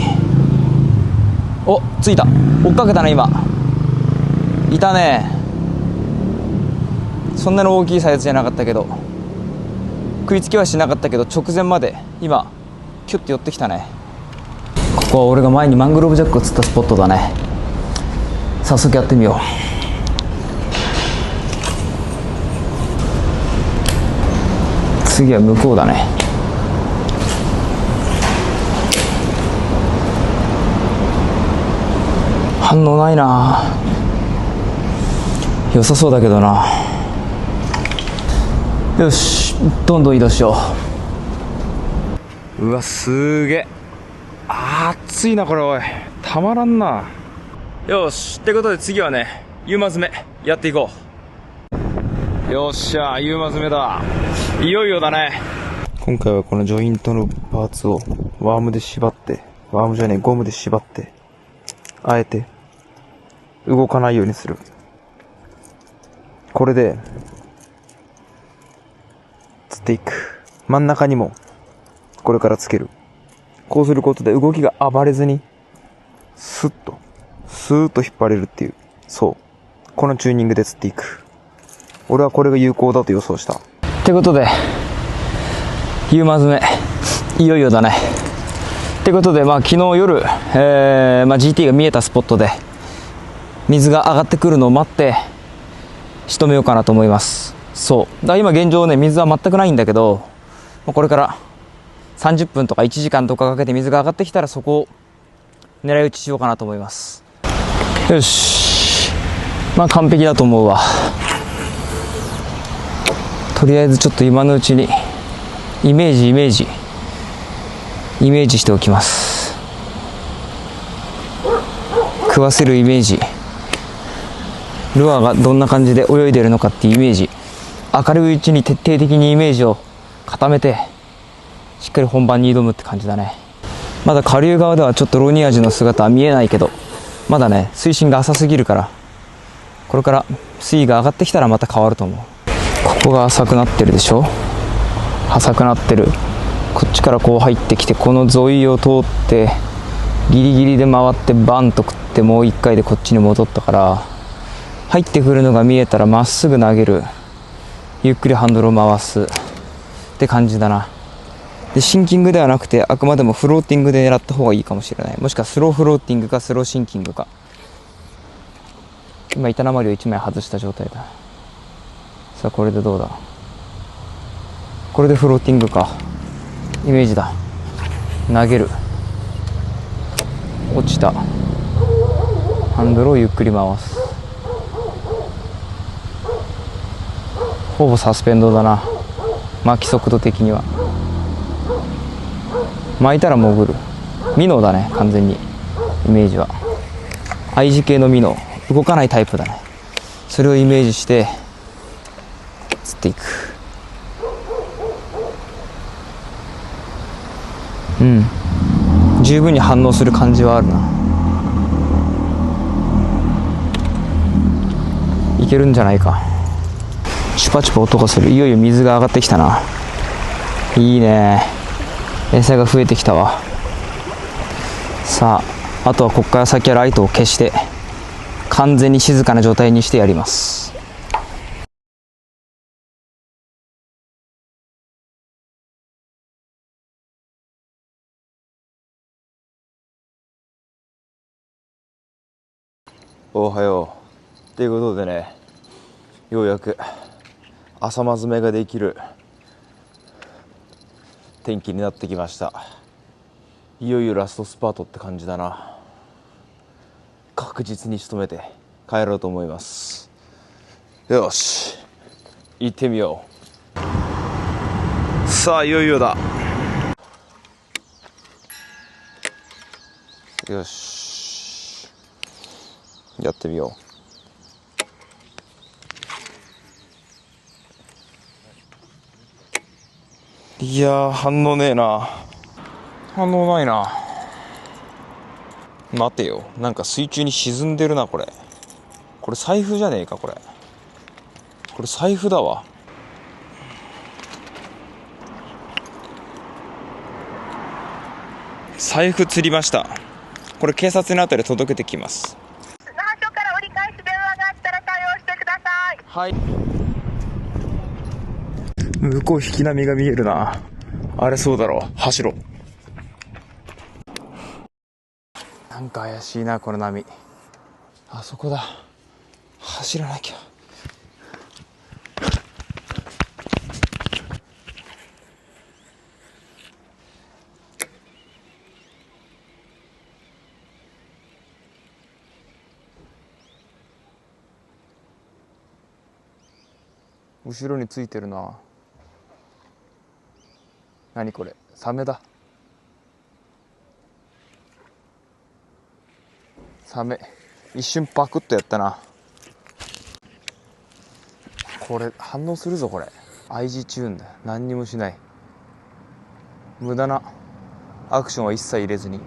お、ついた。追っかけたね。今いたね。そんなに大きいサイズじゃなかったけど、食いつきはしなかったけど、直前まで今キュッて寄ってきたね。ここは俺が前にマングローブジャックを釣ったスポットだね。早速やってみよう。次は向こうだね。反応ないな。良さそうだけどな。よし、どんどん移動しよう。うわ、すげえ暑いなこれ。おい、たまらんな。よし、ってことで次はね、ユーマ詰めやっていこう。よっしゃ、ユーマ詰めだ。いよいよだね。今回はこのジョイントのパーツをワームで縛って、ワームじゃねえ、ゴムで縛って、あえて動かないようにする。これでつっていく。真ん中にもこれからつける。こうすることで動きが暴れずにスーッと引っ張れるっていう、そうこのチューニングでつっていく。俺はこれが有効だと予想した。ってことでユーマ詰めいよいよだね。ってことで昨日夜、GT が見えたスポットで水が上がってくるのを待って仕留めようかなと思います。そうだから今現状ね、水は全くないんだけど、これから30分とか1時間とかかけて水が上がってきたら、そこを狙い撃ちしようかなと思います。よし、完璧だと思うわ。とりあえずちょっと今のうちにイメージしておきます。食わせるイメージ、ルアーがどんな感じで泳いでるのかっていうイメージ、明るいうちに徹底的にイメージを固めて、しっかり本番に挑むって感じだね。まだ下流側ではちょっとロニアジの姿は見えないけど、まだね水深が浅すぎるから、これから水位が上がってきたらまた変わると思う。ここが浅くなってるでしょ。浅くなってる。こっちからこう入ってきて、この沿いを通ってギリギリで回ってバンと食って、もう一回でこっちに戻ったから、入ってくるのが見えたらまっすぐ投げる、ゆっくりハンドルを回すって感じだな。でシンキングではなくて、あくまでもフローティングで狙った方がいいかもしれない。もしくはスローフローティングかスローシンキングか。今板鉛を1枚外した状態だ。さあこれでどうだ。これでフローティングか。イメージだ。投げる、落ちた、ハンドルをゆっくり回す。ほぼサスペンドだな、巻き速度的には。巻いたら潜る。ミノーだね、完全にイメージは。I 字系のミノー、動かないタイプだね。それをイメージして釣っていく。十分に反応する感じはあるな。いけるんじゃないか。チュパチュパ音がする。いよいよ水が上がってきたな。いいね、餌が増えてきたわ。さああとはここから先はライトを消して完全に静かな状態にしてやります。おはよう。ということでね、ようやく朝間詰めができる天気になってきました。いよいよラストスパートって感じだな。確実に仕留めて帰ろうと思います。よし、行ってみよう。さあいよいよだ。よし、やってみよう。いやー、反応ねえな。反応ないな。待てよ、なんか水中に沈んでるな。これ財布じゃねえか。これ財布だわ。財布釣りました。これ警察のあたり届けてきます。那覇署から折り返し電話があったら対応してください。はい。向こう引き波が見えるな。あれそうだろう、走ろう。なんか怪しいな、この波。あそこだ、走らなきゃ。後ろについてるな。何これ、サメだ。サメ、一瞬パクッとやったな。これ反応するぞ。これ IG チューンだよ。何にもしない、無駄なアクションは一切入れずに、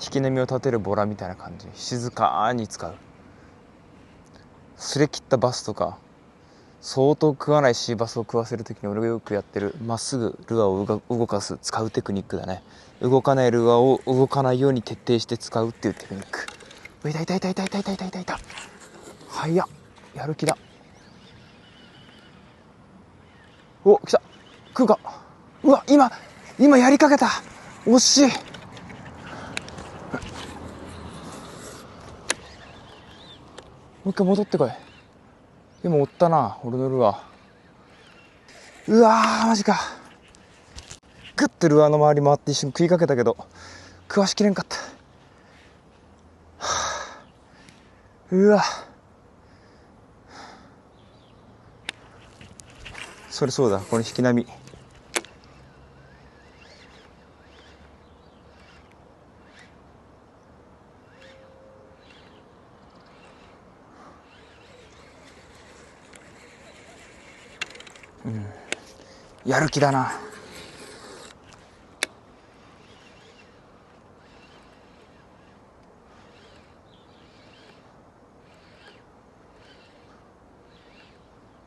引き波を立てるボラみたいな感じ、静かに使う。すれ切ったバスとか相当食わないシーバスを食わせるときに俺がよくやってる、まっすぐルアーを動かす使うテクニックだね。動かないルアーを動かないように徹底して使うっていうテクニック。いたいたいたいたいたいたいたいたいた。早っ、やる気だ。お、来た。食うか。うわ、今やりかけた。惜しい。もう一回戻ってこい。でも追ったな、俺のルアー。うわー、マジか。グッてルアーの周り回って一瞬食いかけたけど食わしきれんかった。うわ、それそうだ、これ引き波。やる気だな。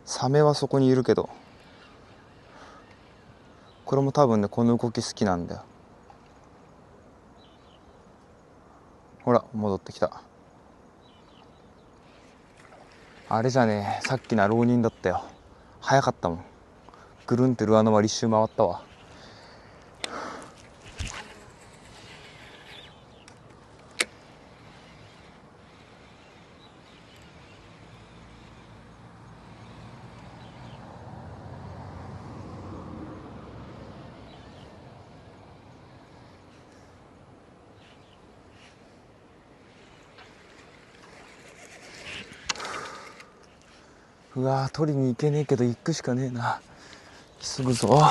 サメはそこにいるけど、これも多分ね、この動き好きなんだよ。ほら戻ってきた。あれじゃねえ、さっきの浪人だったよ。早かったもん。ぐるんってルアーの周り一周回ったわ。うわー、取りに行けねえけど行くしかねえな。急ぐぞ。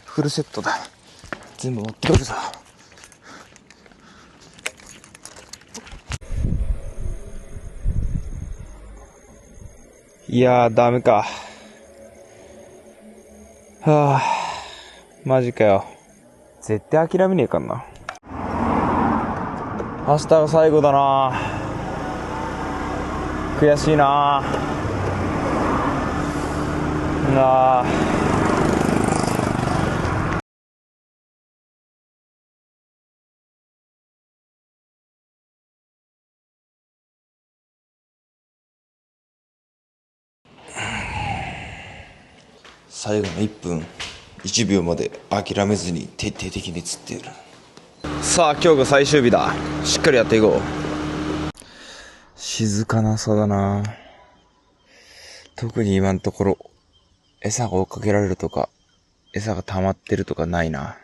フルセットだ。全部持ってくるぞ。いやー、ダメか。はあ、マジかよ。絶対諦めねえかんな。明日が最後だな。悔しいな。なあ、最後の1分1秒まで諦めずに徹底的に釣っている。さあ、今日が最終日だ。しっかりやっていこう。静かなさだな。特に今のところ餌が追っかけられるとか餌が溜まってるとかないな。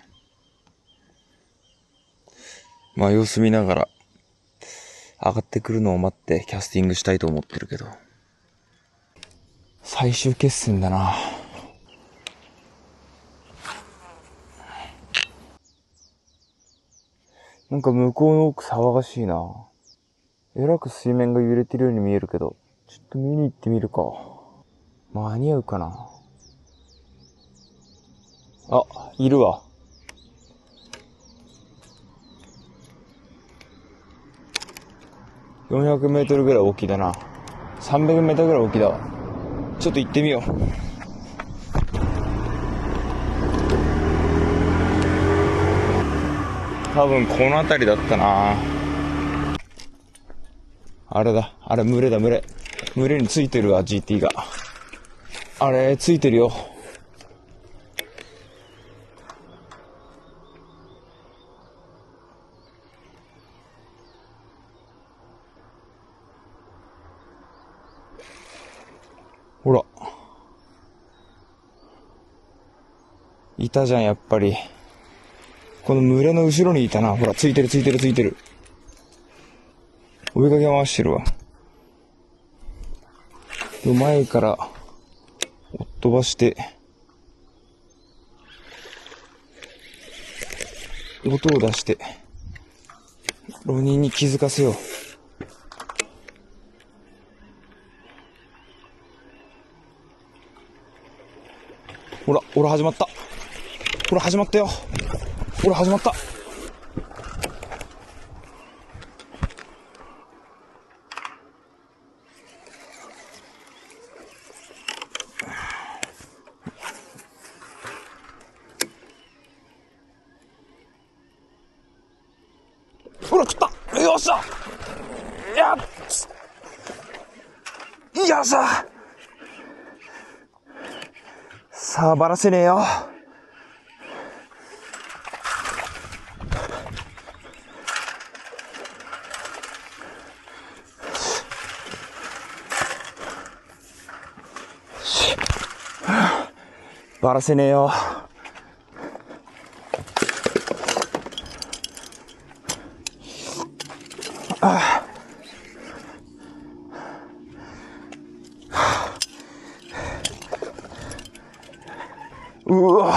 まあ様子見ながら上がってくるのを待ってキャスティングしたいと思ってるけど、最終決戦だな。なんか向こうの奥騒がしいな。えらく水面が揺れてるように見えるけど、ちょっと見に行ってみるか。間に合うかな。あ、いるわ。400メートルぐらい大きいだな。300メートルぐらい大きいだわ。ちょっと行ってみよう。多分この辺りだったな。あれだ、あれ群れだ、群れ。群れについてるわ、GT が。あれ、ついてるよ。ほら。いたじゃん、やっぱり。この群れの後ろにいたな。ほら、ついてるついてるついてる。追いかけ回してるわ。前から追っ飛ばして音を出して浪人に気づかせよう。ら始まった。ほら始まったよ。ほら始まった。ほら食った。よっしゃ。やっよっしゃ。さあバラせねえよ。バラせねえよ。うわ。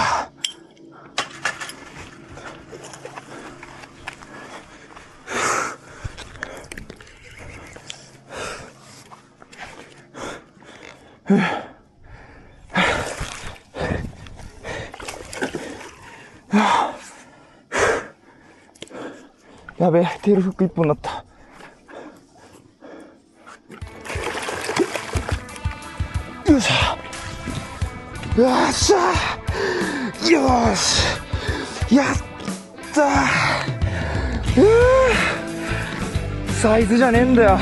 やべえ、テールフック一本になった。よいしょ。よっしゃ。よーし。やったー。サイズじゃねえんだよ。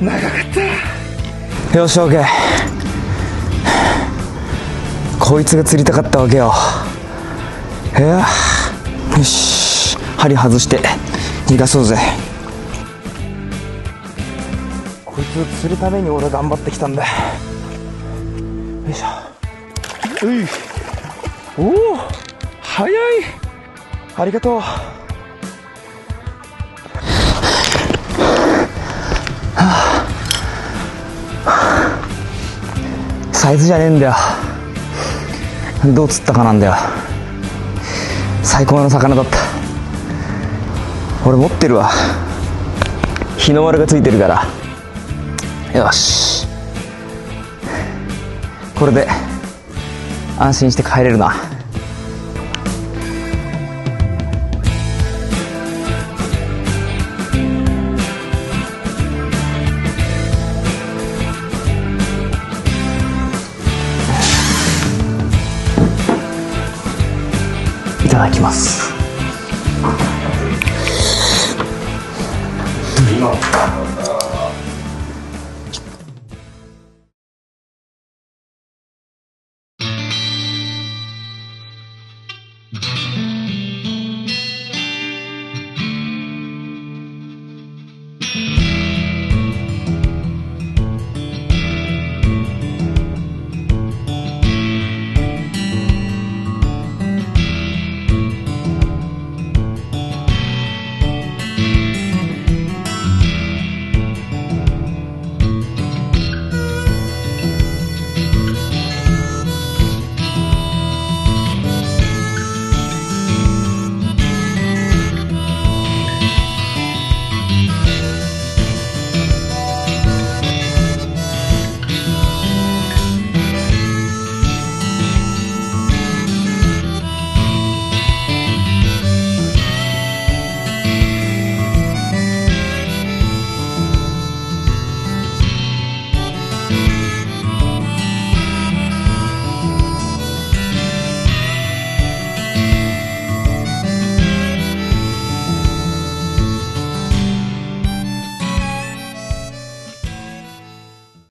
長かった。よし、オッケー。こいつが釣りたかったわけよ。よし。針外して逃がそうぜ。こいつを釣るために俺頑張ってきたんだ。よいしょ。おお、早い。ありがとう。サイズじゃねえんだよ。どう釣ったかなんだよ。最高の魚だった。俺持ってるわ。日の丸がついてるから。よし、これで安心して帰れるな。いただきます。今